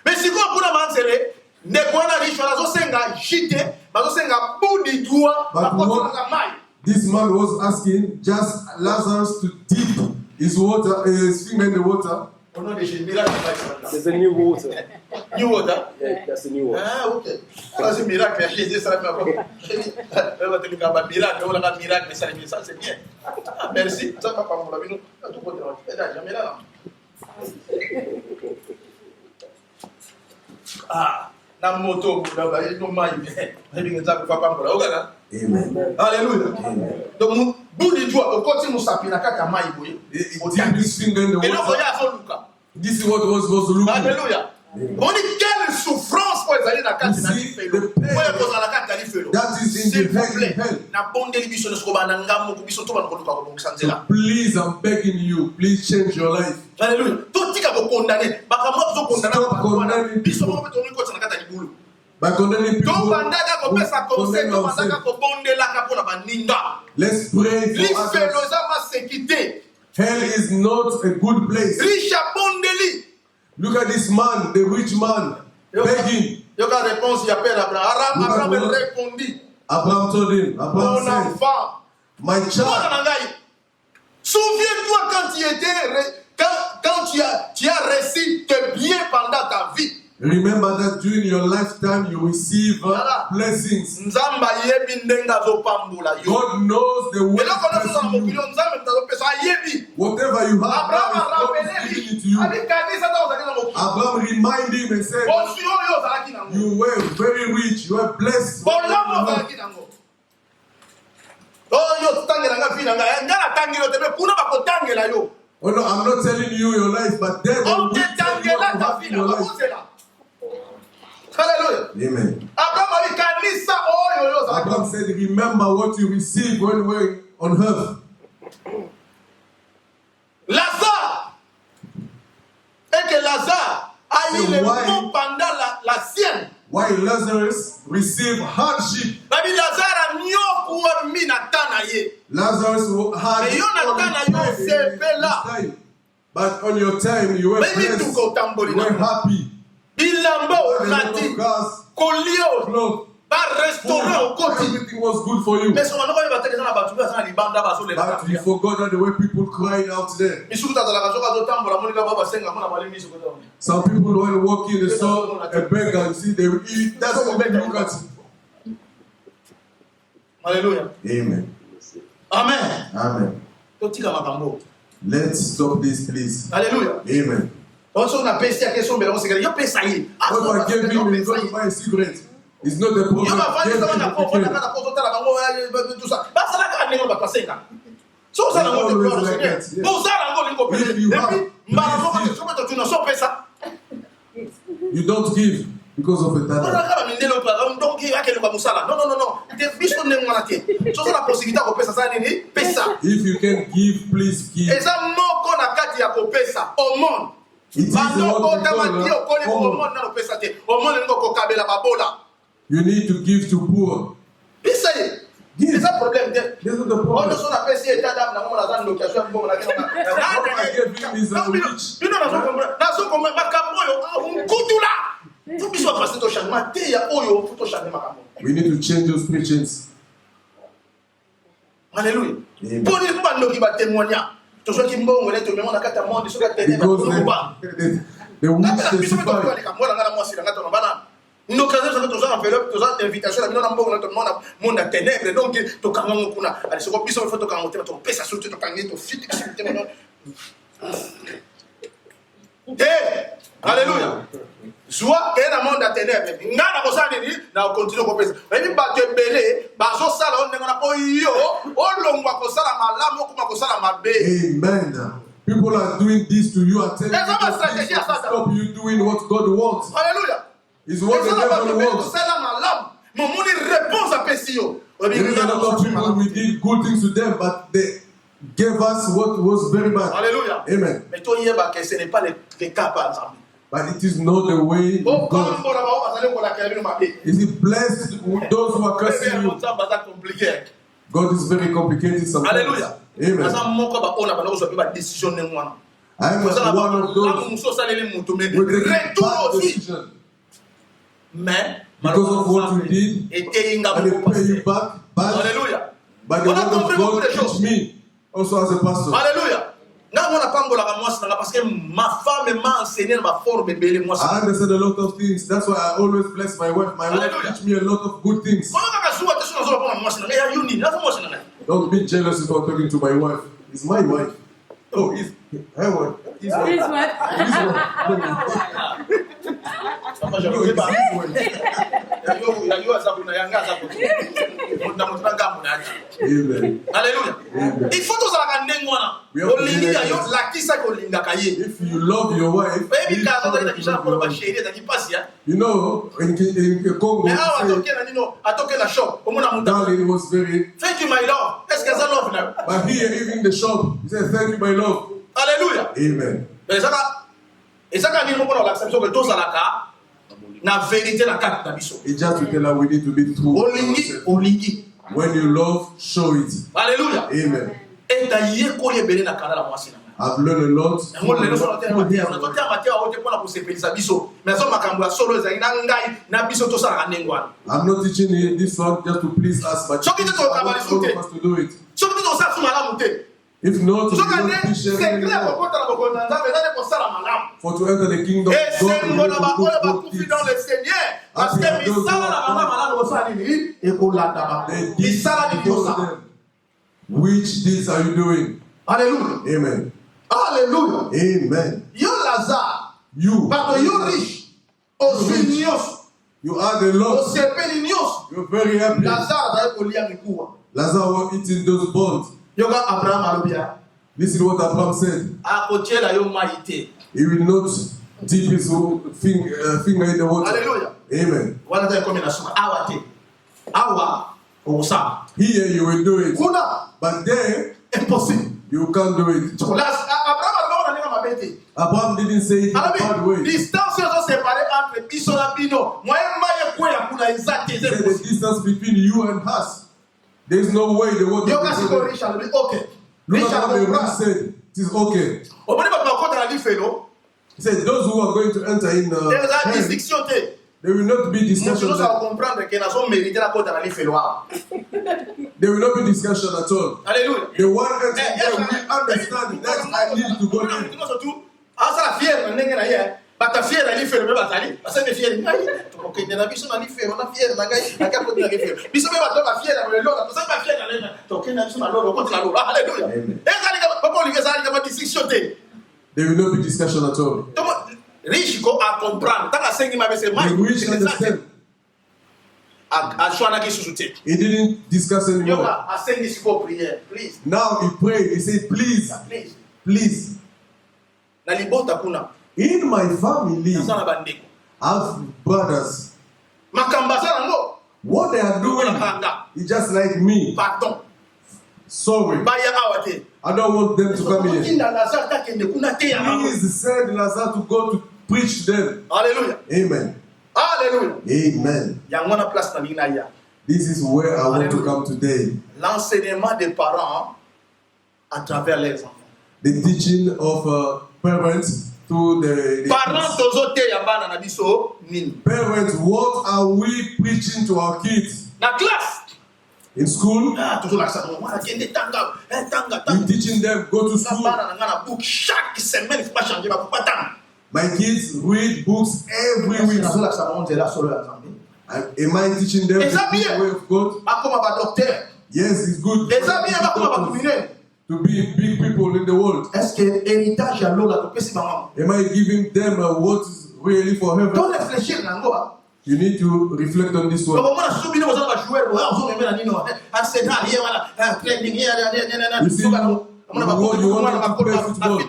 Mais si quoi pour la mansere, ne kwana risho na zosenga jite, bazosenga budi dua, bakotoka mai. This man was asking just Lazarus to dip his finger in the water. There's a new water. New water? Yeah, that's a new water. Ah, okay. Ça c'est miracle, Jésus ça m'a pas. Elle va te dire un miracle, on a un miracle, ça c'est bien. Ah, merci. Ça va pas pour la vie. Tout côté, jamais là. Ah, na moto kwa no mai. Hebi nza kwa pambo la ogana. Amen. Alléluia. Donc budi dua okoti musapina kaka mai boye. Dip his finger in the water. This is what was looking. Alléluia. On dit quelle souffrance pour les aller dans quatre that is in the hell. Na bondeli biso ne skoba na ngamu kubiso to banoko ka ko sanzela. Please, I'm begging you, please change your life. Alléluia. Tout tika ko condamner. Baka mo zo condamner. Stop condemning biso mo beto ko tsana kata libulu. By condemning people. To bandaka ko pesa conseil, to bandaka ko bondela ka pona baninga. Let's pray for others. L'Ifeloza ma sécurité. Hell is not a good place. Riche bondeli. Look at this man, the rich man, begging. Yoka réponse, il appelle Abraham. Abraham répondit. Abraham told him, Abraham said, enfant, my child. Souviens-toi quand tu as reçu tes biens pendant ta vie. Remember that during your lifetime you receive blessings. God knows the way to bless you. Whatever you have, God is giving it to you. Abraham reminded him and said, you were very rich, you were blessed. Oh no, I'm not telling you your life, but there will be your life. Hallelujah. Amen. Abraham Abraham said, remember what you received when you were on earth. Lazare. Et que Lazare a eu le mot pendant la sienne. While Lazarus received hardship. Lazarus had time. But on your time, you were blessed. You were happy. Clothes. Everything was good for you. But you forgot that the way people cried out there. Some people when walking, they saw a beggar and see they will eat. That's what they look at. Hallelujah. Amen. Amen. Amen. Let's stop this, please. Hallelujah. Amen. Also, on a payé à question, mais on s'est dit, yo paye ça y. What I gave him is going to buy a cigarette. It's not the problem. You don't give because of the talent. If you can give, please give. It is you need to give to poor. Give. This is the problem. All the son of Pessi et Adam n'a pas la location pour la question. We need to change those preachings. Hallelujah. Because the witch testified. Nous avons besoin d'invitation, nous avons besoin de monde à ténèbres, donc tu as quand même allez, c'est quoi plus on fait quand on te paie ça surtout quand tu fit. Alléluia. Soit que dans monde à ténèbres, ngana ko sani ni na continue ko pesa. Ebi ba te belé, ba so sala on ngana ko yo, o longwa ko sala malamu ko ko sala mabe. Amen. People are doing this to you and telling you to stop you doing what God wants. Hallelujah. It's what the devil wants. There is a lot of people, we did good things to them, but they gave us what was very bad. Hallelujah. Amen. But it is not the way of God. Is it blessed with those who are cursing you? God is very complicated sometimes. Hallelujah. Amen. I am one of those with a bad decision. Because of what you did, and they pay you back. Hallelujah. But the word of God teach me also as a pastor. Hallelujah. I understand a lot of things. That's why I always bless my wife. My wife teach me a lot of good things. Don't be jealous about talking to my wife. It's my wife. Oh, it's her wife. His wife. Hallelujah. Il faut tous la gagner moi. If you love your wife, you know, in Congo, darling was very. Thank you, my love. Est-ce que ça love now? But here, even in the shop, he said, "Thank you, my love." Hallelujah. Amen. Et ça quand nous prenons l'acceptation que tous à la carte. Na vérité la carte d'Abisso. It's just to tell her we need to be true. Olingi. When you love, show it. Hallelujah. Amen. Et d'ailleurs qu'on est béni na canal moi c'est. I've learned a lot. On le sur la terre matière. On a tout matière au pour la sepelisa biso. Mais ça makambo solo za ina ngai na biso to sala ngwana. I'm not teaching you this one just to please us, but so kita to kabali soute. To do it. So kita to sa suma la monter. If not, so quand c'est clair pour toi la bonne nzambe d'aller pour sala malam. For to enter the kingdom of God, c'est mon ba on va confier dans le Seigneur parce que mi sala la malam ko sala ni e ko la daba. Mi sala ni diosa. Which deeds are you doing? Hallelujah. Amen. Hallelujah. Amen. You Lazare. You. But you rich. Osinios. You are the Lord. Osepelinios. You're very happy. Lazare va elia mikuwa. Lazarus was eating those bones. Yoga Abraham alobia. This is what Abraham said. Akochela yo maite. He will not dip his finger in the water. Hallelujah. Amen. Wana ta komena suma awate. Awa osa. Here you will do it. Kuna. But there, impossible. You can't do it. Abraham didn't say it in a bad way. Distance séparée entre Bisson et Bino. Moi, the distance between you and us. There is no way the water will go there. Look at what the rich said. It is okay. He said, those who are going to enter in hell, there will not be discussion. There will not be discussion at all. Alléluia. The one entering there will understand that I need to go there. There will not be discussion at all. Riche à comprendre. Tant que 5 m'avait The rich understand. He didn't discuss anymore. Now he prayed. He said, please, please. In my family, I have brothers. What they are doing is just like me. Sorry. I don't want them to come here. Please send Lazarus to go to preach to them. Hallelujah. Amen. Hallelujah. Amen. This is where I want to come today. L'enseignement des parents à travers les enfants. The teaching of parents to the parents, parents, what are we preaching to our kids? La classe. In school, we're teaching them go to school. My kids read books every week. Am I teaching them the way of God? Yes, it's good to be big people in the world. Am I giving them what is really for heaven? You need to reflect on this one. You see, you want to play football.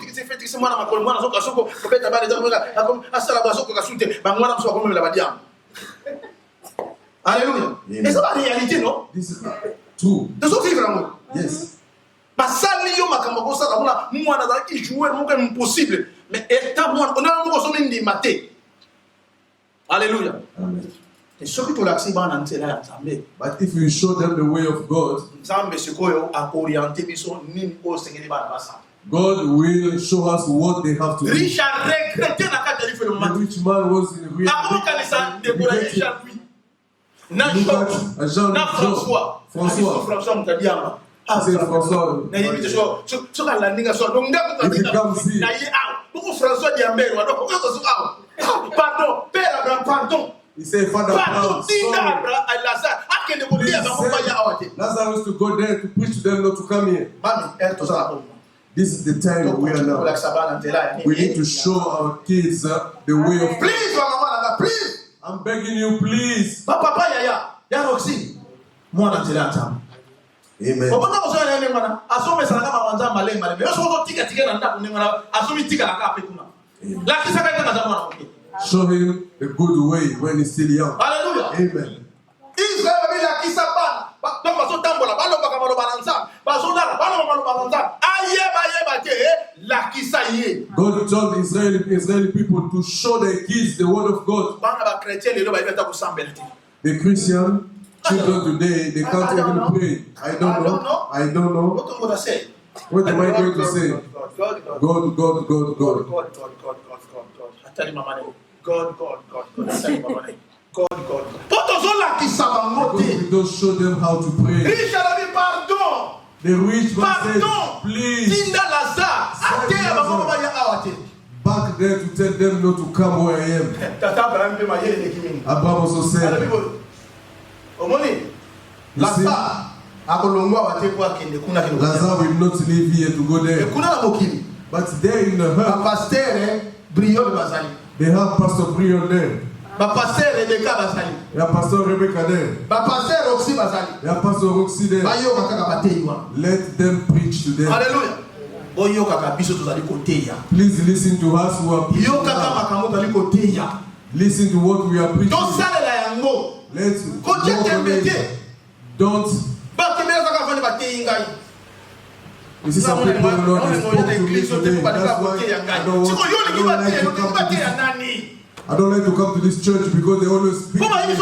Alléluia. Et c'est la réalité, non? This is true. Yes. Alléluia. Amen. But if you show them the way of God, God will show us what they have to do. The rich man was in real François. C'est François. If he comes here, pardon. He said, Father, pardon. Lazarus to go there to preach to them, not to come here. This is the time we are now. We need to show our kids the way of. Please, please. I'm begging you, please. Amen. Show him a good way when he's still young. Hallelujah. Amen. God told Israeli people to show their kids the word of God. The Christian children today, they can't even pray. I don't know. What am I going to say? God. We don't show them how to pray. The rich man said, please, back there to tell them not to come where I am. Abraham also said, Lazarus will not leave here to go there. But there in the heart, they have Pastor Brion there. They have Pastor Rebecca there. They have Pastor Roxy there. Let them preach to them. Hallelujah. Please listen to us who are preaching. Listen to what we are preaching. Let's don't. You see some people who not spoke to me today. That's why I don't like to come to this. I don't like to come to this church because they always speak to me.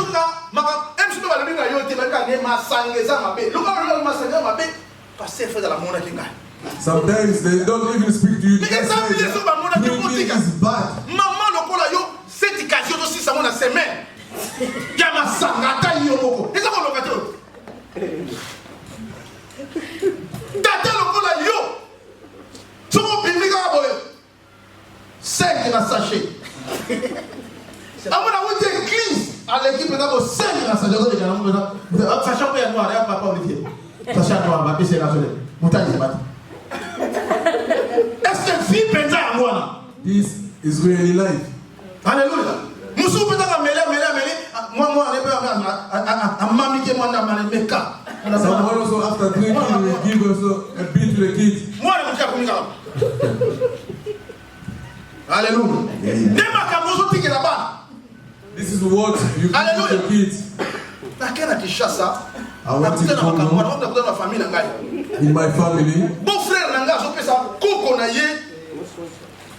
Sometimes they don't even speak to you. They just say that drinking is bad. À l'équipe, nous 5 dans sa journée. Sachant qu'il y a noir, il y a papa Olivier. Sachant qu'il y a noir, c'est la journée. Est-ce que vie pensa à moi? This is really life. Alléluia. Moussou peut être mêlé. Moi, on est pas à mamie qui m'a demandé mes cas. Someone also after drinking will give us a beat to the kids. Moi, je me dis alléluia. Nema kamozo tiki là-bas. This is what you give to the kids. I want to come in my family. Bon frère nanga so pesa koko na ye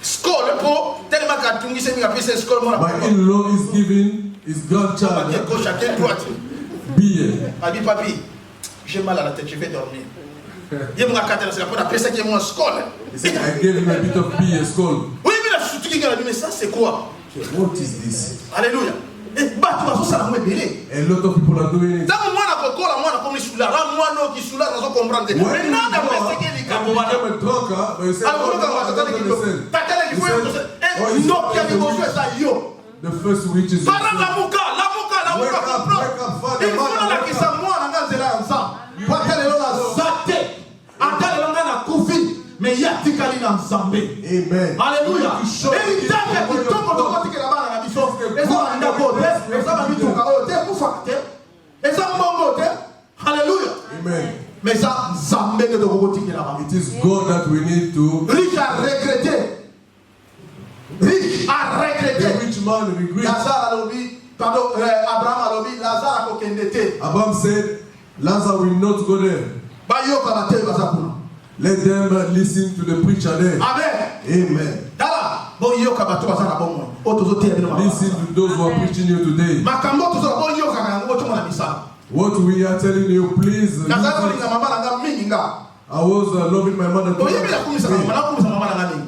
school po tellement ka tungi se mi ka pesa school mo na. My in-law is giving his grandchild beer. Papi, j'ai mal à la tête, je vais dormir. Il m'a caté c'est pour la pesa qui est mon school. He said I gave him a bit of beer school. Oui, mais la chute qui gagne mais ça c'est quoi? What is this? Alléluia. Et bah tu vas ça la belé. A lot of people are doing it. Dans moi na kokola moi na comme soula, là moi no qui soula na so comprendre. Mais non da pesa qui li kapo wana. I'm a drunkard, but you say alors comment va ça qui tatele qui faut no qui a besoin ça yo. The first which is para la muka comprendre. Il faut la qui ça moi na nzela ensemble. Patele lo na zate. Atale lo na kufi. Mais yatikali na nzambe. Amen. Alléluia. Et il t'a fait que tout le monde qui là-bas na biso. Et ça anda côté, et ça va bituka côté pour faire. Et ça mbongo côté. Alléluia. Amen. Mais ça nzambe de côté qui là-bas. It is God that we need to. Riche a regretté. The rich man regrets. Lazare alobi, pardon, Abraham alobi, Lazare a kokendete. Abraham said, Lazarus will not go there. Ba yo kanate bazakuna. Let them listen to the preacher there. Amen. Amen. Dala, bon yo kabato bazana bon. Otozo te ebino. Listen to those who are preaching you today. Makambo tozo bon yo kana ngoto mona bisa. What we are telling you, please. Nazaro ni mama nanga mingi nga. I was loving my mother. Oye bila kumisa mama na kumisa mama nanga mingi.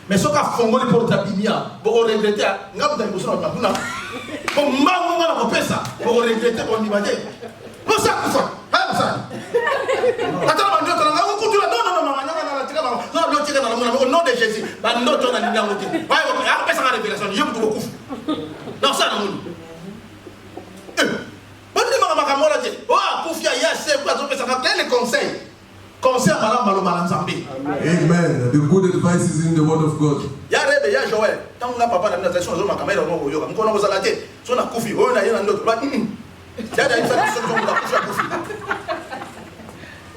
Mais ce qu'a fongoli pour ta bimia, pour regretter, n'a pas de besoin de ma bouna. Pour m'avoir la repesa, pour regretter pour l'imaginer. Pour ça, pour ça. Attends, non, au nom de Jésus, non, ça, non. Quel conseil? Conseil à Madame Nzambe. Amen. The good advice is in the word of God. Ya rebe ya Joël. Tant que papa na natation zo makamera no yoga. Mkono kozala te. So na kufi. Oyo na yena ndoto. Dada ifanya so zo na kufi.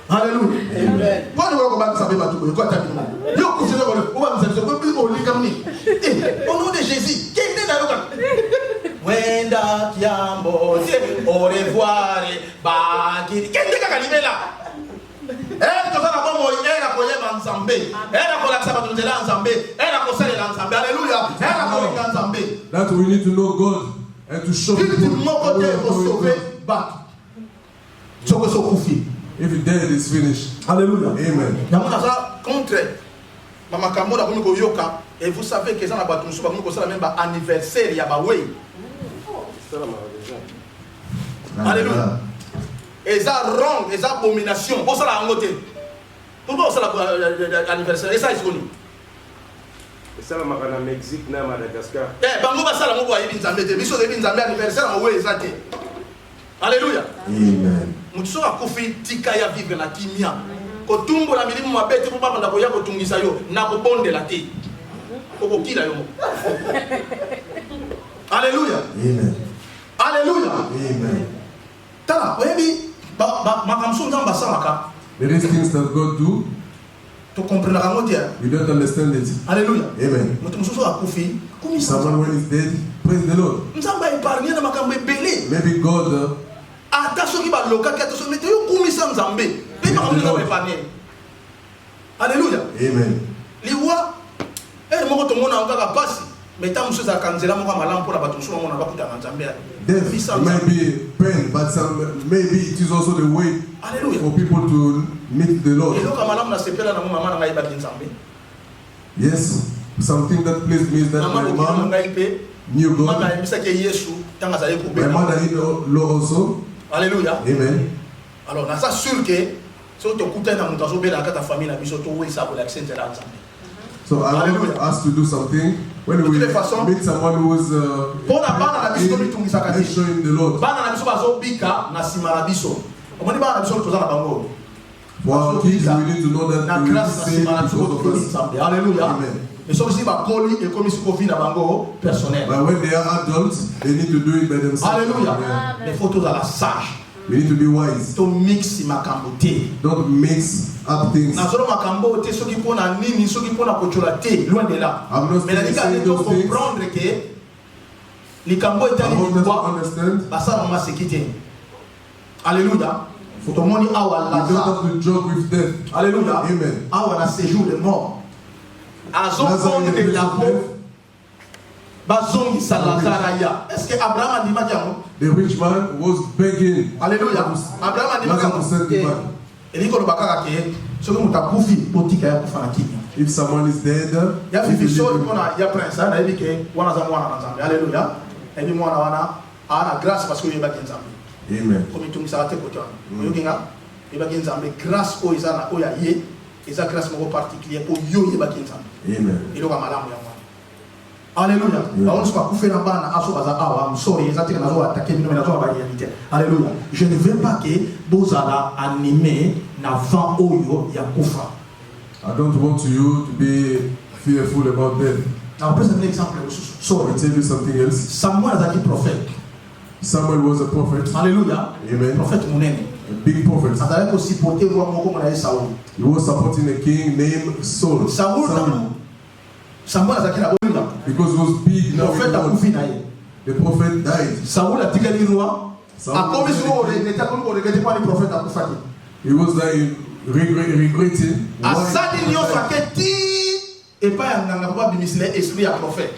Hallelujah. Amen. Bwana wako baki sabe batu ko yoko tabi. Yo kufi zo ko ba mzalizo ko bi ko likamni. Au nom de Jésus. Kende na yoka. Wenda kiambo. Au revoir. Baki. Kende kaka libela. That we need to know God and to show people if the dead is finished. Alléluia. Amen. Et vous savez que ça n'a pas même anniversaire, il y a Alléluia. Et ça wrong, et ça abomination. Pour ça la ngote. Pourquoi ça l'anniversaire? Et ça est connu. Et ça la makana Mexique na Madagascar. Eh, bango ba sala mo boye binzambe te. Biso de binzambe anniversaire mo we ezate. Alléluia. Amen. Mutso akufi tika ya vivre na kimia. Ko tumbo la milimu mabete pour baba ndako ya ko tungisa yo na ko bondela te. Ko kila yo. Alléluia. Amen. Alléluia. Amen. Tala, oyebi makamso nzamba salaka. There is things that God do. To comprendre la moitié. We don't understand it. Alléluia. Amen. Someone when is dead, praise the Lord. Maybe God. Alléluia. Amen. Liwa, moko tomona ngaka pasi. mais tant que ça canzela mo kama lampo na bato so mo na bakuta na Nzambe. Death might be pain, but maybe it is also the way for people to meet the Lord. Yes, something that pleased me is that my mom knew God. My mother-in-law also. Alléluia. Amen. Alors, on a ça sûr que si on te coûte un amour, tu as ta famille, tu as l'accès de la Nzambe. So I want us to do something when we meet someone who is showing the Lord. For our kids, we need to know that we will be saved because of us. Alléluia. Amen. But when they are adults, they need to do it by themselves. Alléluia. Les photos à la sage. We need to be wise. To mix makambote. Don't mix up things. Na solo makambote soki pona nini soki pona kochola te loin de là. Mais la liga de comprendre que likambo etali quoi basa mama sekite. Alléluia. Faut tout monde awa la. You don't have to joke with death. Alléluia. Amen. Awa na séjour de mort. Azon compte de la pauvre. Bazongi salataraya. Est-ce que Abraham a dit makiamo? The rich man was begging. Alléluia. Abraham a dit makiamo. Et il dit bakaka ke soki mutakufi otika ya kufana kimya. If someone is dead, ya fifi so ipona ya prince na ebi ke wana za mwana na Nzambe. Alléluia. Ebi mwana wana ana grâce parce que yeba ke Nzambe. Amen. Comme tu m'as dit pour toi. Yoginga yeba ke Nzambe grâce o izana o ya ye. Eza grâce mo particulier pour yo yeba ke Nzambe. Amen. Ilo ka malamu ya mwana. Alléluia. On se va couper la banane à son bazar. Ah, I'm sorry. Alléluia. Je ne veux pas que vous allez animer n'avant oyo ya kufa. I don't want you to be fearful about death. Alors, peut un exemple. So I tell you something else. Samuel a dit prophète. Samuel was a prophet. Alléluia. Amen. Prophète monene. A big prophet. He was supporting a king named Saul. Samuel a dit because he was big now. The prophet died. Saul a dit he was like regretting.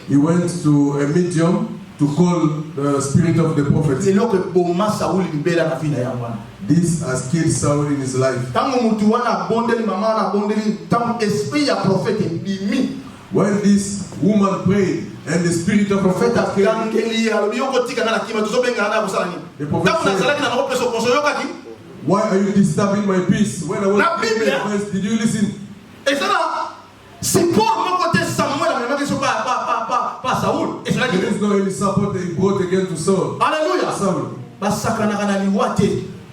He went to a medium to call the spirit of the prophet. This has killed Saul in his life. When this woman prayed and the spirit of the prophet came, the prophet said, why are you disturbing my peace? When I was praying my voice, did you listen? There is no any support that he brought again to Saul. Hallelujah. Saul.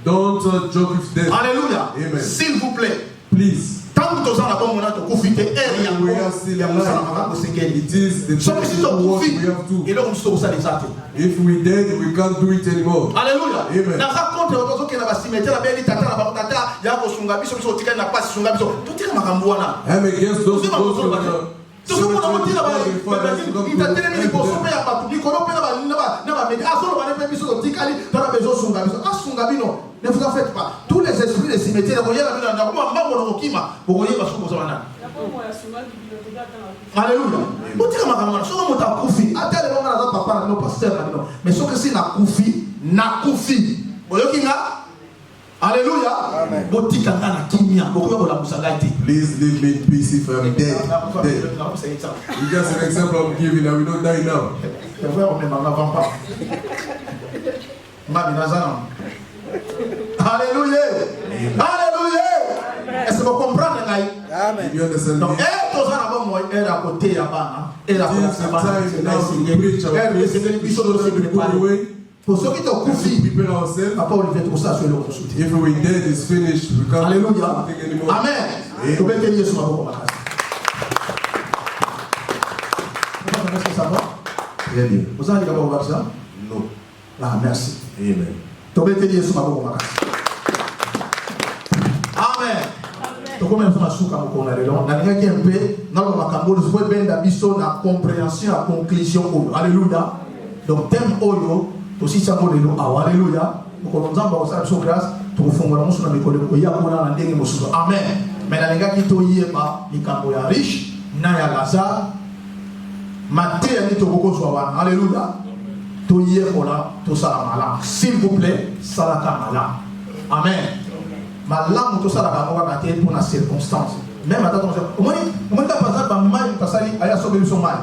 Don't joke with death. Alléluia. Amen. S'il vous plaît. Please. Tant que tu as bon moment profiter we are still alive. It is the time we have to. If we dead, we can't do it anymore. Alléluia. Amen. I'm against those ne vous en faites pas. Tous les esprits des cimetières, alléluia. Mais ce que c'est na koufi. Alléluia. Please leave me in peace if I'm dead. It's just an example I'm giving and we don't die now. Alléluia. Alléluia. Est-ce que vous comprenez? Amen. You understand? Donc, pour ceux qui t'ont confié, Papa Olivier trouve ça sur le consulté. If we dead is finished, we can't Alléluia. do something anymore. Amen. Tu peux tenir sur ma boca. Est-ce que ça va? Très bien. Vous avez dit comment on va ça? Non. Ah, merci. Amen. Tu peux tenir sur ma boca. Amen. Tu peux même faire un souk à mon collègue. Dans les gens qui dans le macambo, nous pouvons bien d'habitude la compréhension, la conclusion. Alléluia. Donc, thème Oyo. Aussi ça mot de nous alléluia nous commençons par ça grâce tu fongora musu na mikolo ko ya kona na ndenge musu amen mais na lenga ki to yeba likambo ya riche na ya Lazare Maté ani tokoko soawana. Alléluia. Toye kola to salamala. S'il vous plaît, salaka mala. Amen. Malam to salaka ko ka te pour la circonstance. Même attends, on m'a par exemple mal pasali aya sobe so mal.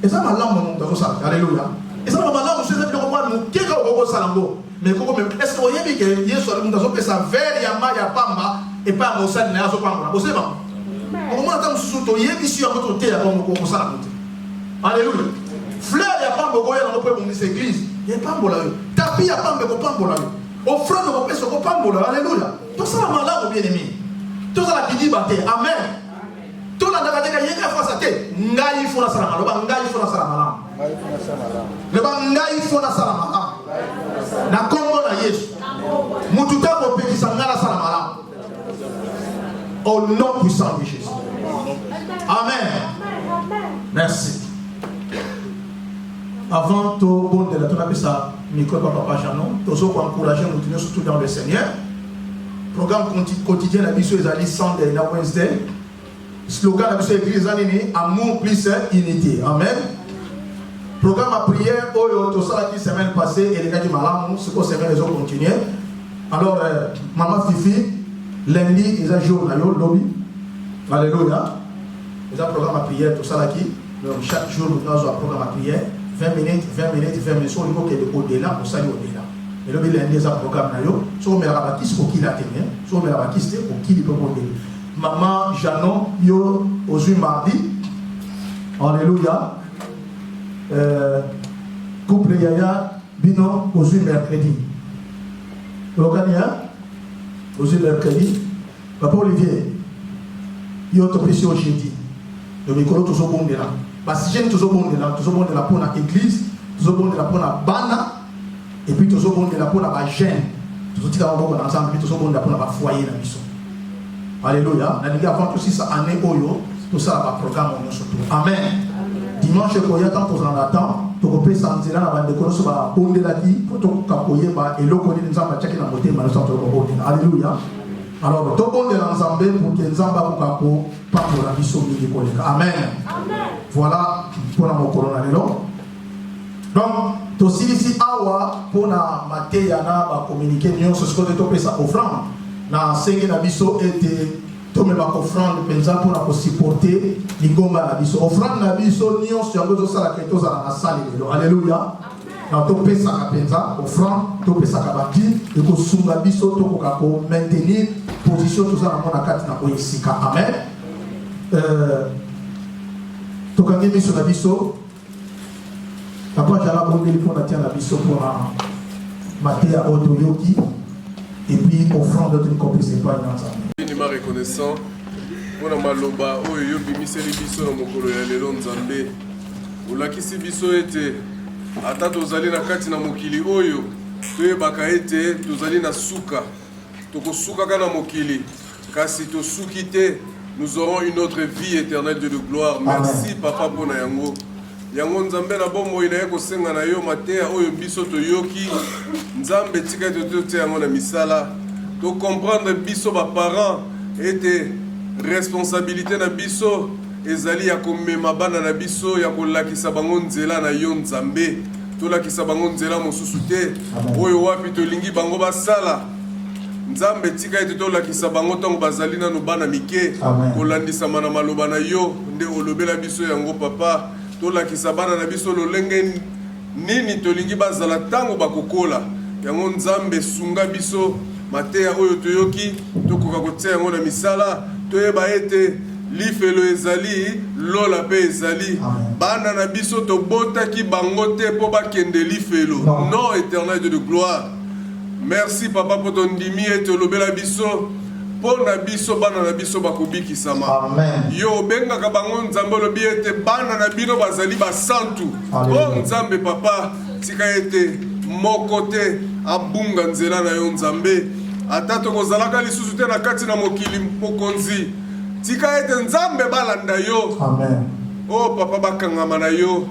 Et ça malam mon to salaka. Alléluia. Et ça malam je sais pas moi nous keka ko salango. Mais comment même est-ce que vous voyez que Yesu a dit que ça vers ya ma ya pamba et pas au sein de la pamba. Vous savez pas. Comment attends sous to yebi sur votre terre ko salango. Alléluia. Fleur ya pamba ko ya dans notre église. Il y a pamba là. Tapi ya pamba ko pamba là. Offrande ko peso ko pamba là. Alléluia. Tout ça malam bien aimé. Tout ça la qui dit baté. Amen. Tout la ndaka teka yenga fasa te. Ngai fona salama. Lo ba ngai fona salama. Le ba ngai fona salama. Na Congo na Yesu. Mututa ko pe kisangala salama. Au nom puissant de Jésus. Amen. Merci. Avant tout bon de la ton appel ça micro papa Janon, tous pour encourager nous tenir surtout dans le Seigneur. Programme quotidien la mission Ezali Sunday na Wednesday. Slogan la mission église année amour plus unité. Amen. Programme à prière oyo to sala qui semaine passée et les gars du malam ce qu'on semaine les autres continuer. Alors maman Fifi lundi ils a jour na yo lobby. Alléluia. Ils a programme à prière tout ça là qui donc chaque jour nous avons un programme à prière 20 minutes sur le niveau qui est au-delà pour ça au-delà. Et le lundi ils a programme na yo sur me la bâtisse pour qui la tenir sur me la bâtisse pour qui il peut monter. Maman Janon yo aujourd'hui mardi. Alléluia. Couple Yaya Bino aujourd'hui mercredi. L'organia aujourd'hui mercredi. Papa Olivier yo to pesi au jeudi. Le micro tout so bon de là. Parce que j'aime tout so bon de là pour la église, tout so bon de là pour la bana et puis tout so bon de là pour la jeune. Tout ça on va ensemble puis tout so bon de là pour la foyer na mission. Alléluia. Na liga avant tout ça année oyo tout ça va programme on surtout. Amen. Dimanche koya tant pour en attend to kopé sanzela na bande ko so ba bonde la di pour to kapoye ba eloko ni nzamba chaki na moté ma so to ko. Alléluia. Alors to bonde la nzambe pour que nzamba ko kako pas pour la mission ni ko leka. Amen. Voilà pour la corona lelo. Donc to silisi awa pour na mateya na ba communiquer nyo so ko to pesa offrande na senge na biso ete to me ba offrande penza pour na supporter lingomba na biso offrande na biso nyo so yango zo sala ke to za na sali lelo. Alléluia. Na to pesa ka penza offrande to pesa ka baki e ko sunga biso to ko maintenir position to za na mona kati na ko yisika. Amen. Tokangi miso na biso papa jala bondeli pour na tia na biso pour na matéa otoyoki et puis offrande de compléter pas dans ça. Ni ma reconnaissant pour na maloba oyo yo bimiseli biso na mokolo ya lelo nzambe olakisi biso ete ata tozali na kati na mokili oyo toyebaka ete tozali na suka tokosukaka na mokili kasi tosuki te. Nous aurons une autre vie éternelle de gloire. Merci Amen. Papa pour na yango. Yango nzambe na bombo ina yeko senga na yo matea oyo biso to yoki. Nzambe tika te yango na misala. To comprendre biso ba parents était responsabilité na biso ezali ya komema bana na biso ya kolakisa bango nzela na yo nzambe. To lakisa bango nzela mosusu te. Oyo wapi to lingi bango basala. Nzambe tika ete tolakisa bango ntango bazali nanu bana mike kolandisama na maloba na yo nde olobela biso yango papa tolakisa bana na biso lolenge nini tolingi bazala ntango bakokola yango nzambe sunga biso mateya oyo toyoki tokoka kotia yango na misala toyeba ete lifelo ezali lola mpe ezali bana na biso tobotaki bango te mpo bakende lifelo non éternel de gloire. Merci papa pour ton dimi et te lobela biso pour na biso bana na biso bakobiki sama. Amen. Yo benga ka bango nzambe lobi ete bana na bino bazali ba santu. Oh nzambe papa tika ete moko te abunga nzela na yo nzambe ata tokozalaka lisusu te na kati na mokili mokonzi tika ete nzambe balanda yo. Amen. Oh papa bakangama na yo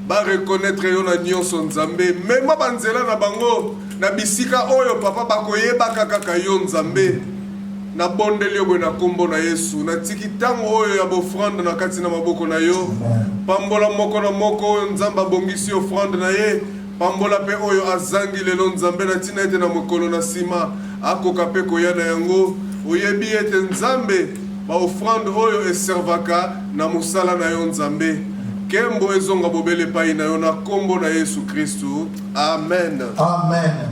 ba reconnaître yo na nyonso nzambe mema banzela na bango na bisika oyo papa bakoyeba kaka yo nzambe na bondeli yo na kombo na Yesu na tiki tango oyo ya bofrande na kati na maboko na yo pambola moko na moko nzamba bongisi offrande na ye pambola pe oyo azangi lelo nzambe na tina ete na mokolo na sima akoka pe koya na yango oyebi ete nzambe ba offrande oyo eservaka na musala na yo nzambe kembo ezonga bobele pai na yo na kombo na Yesu Kristu amen. Amen.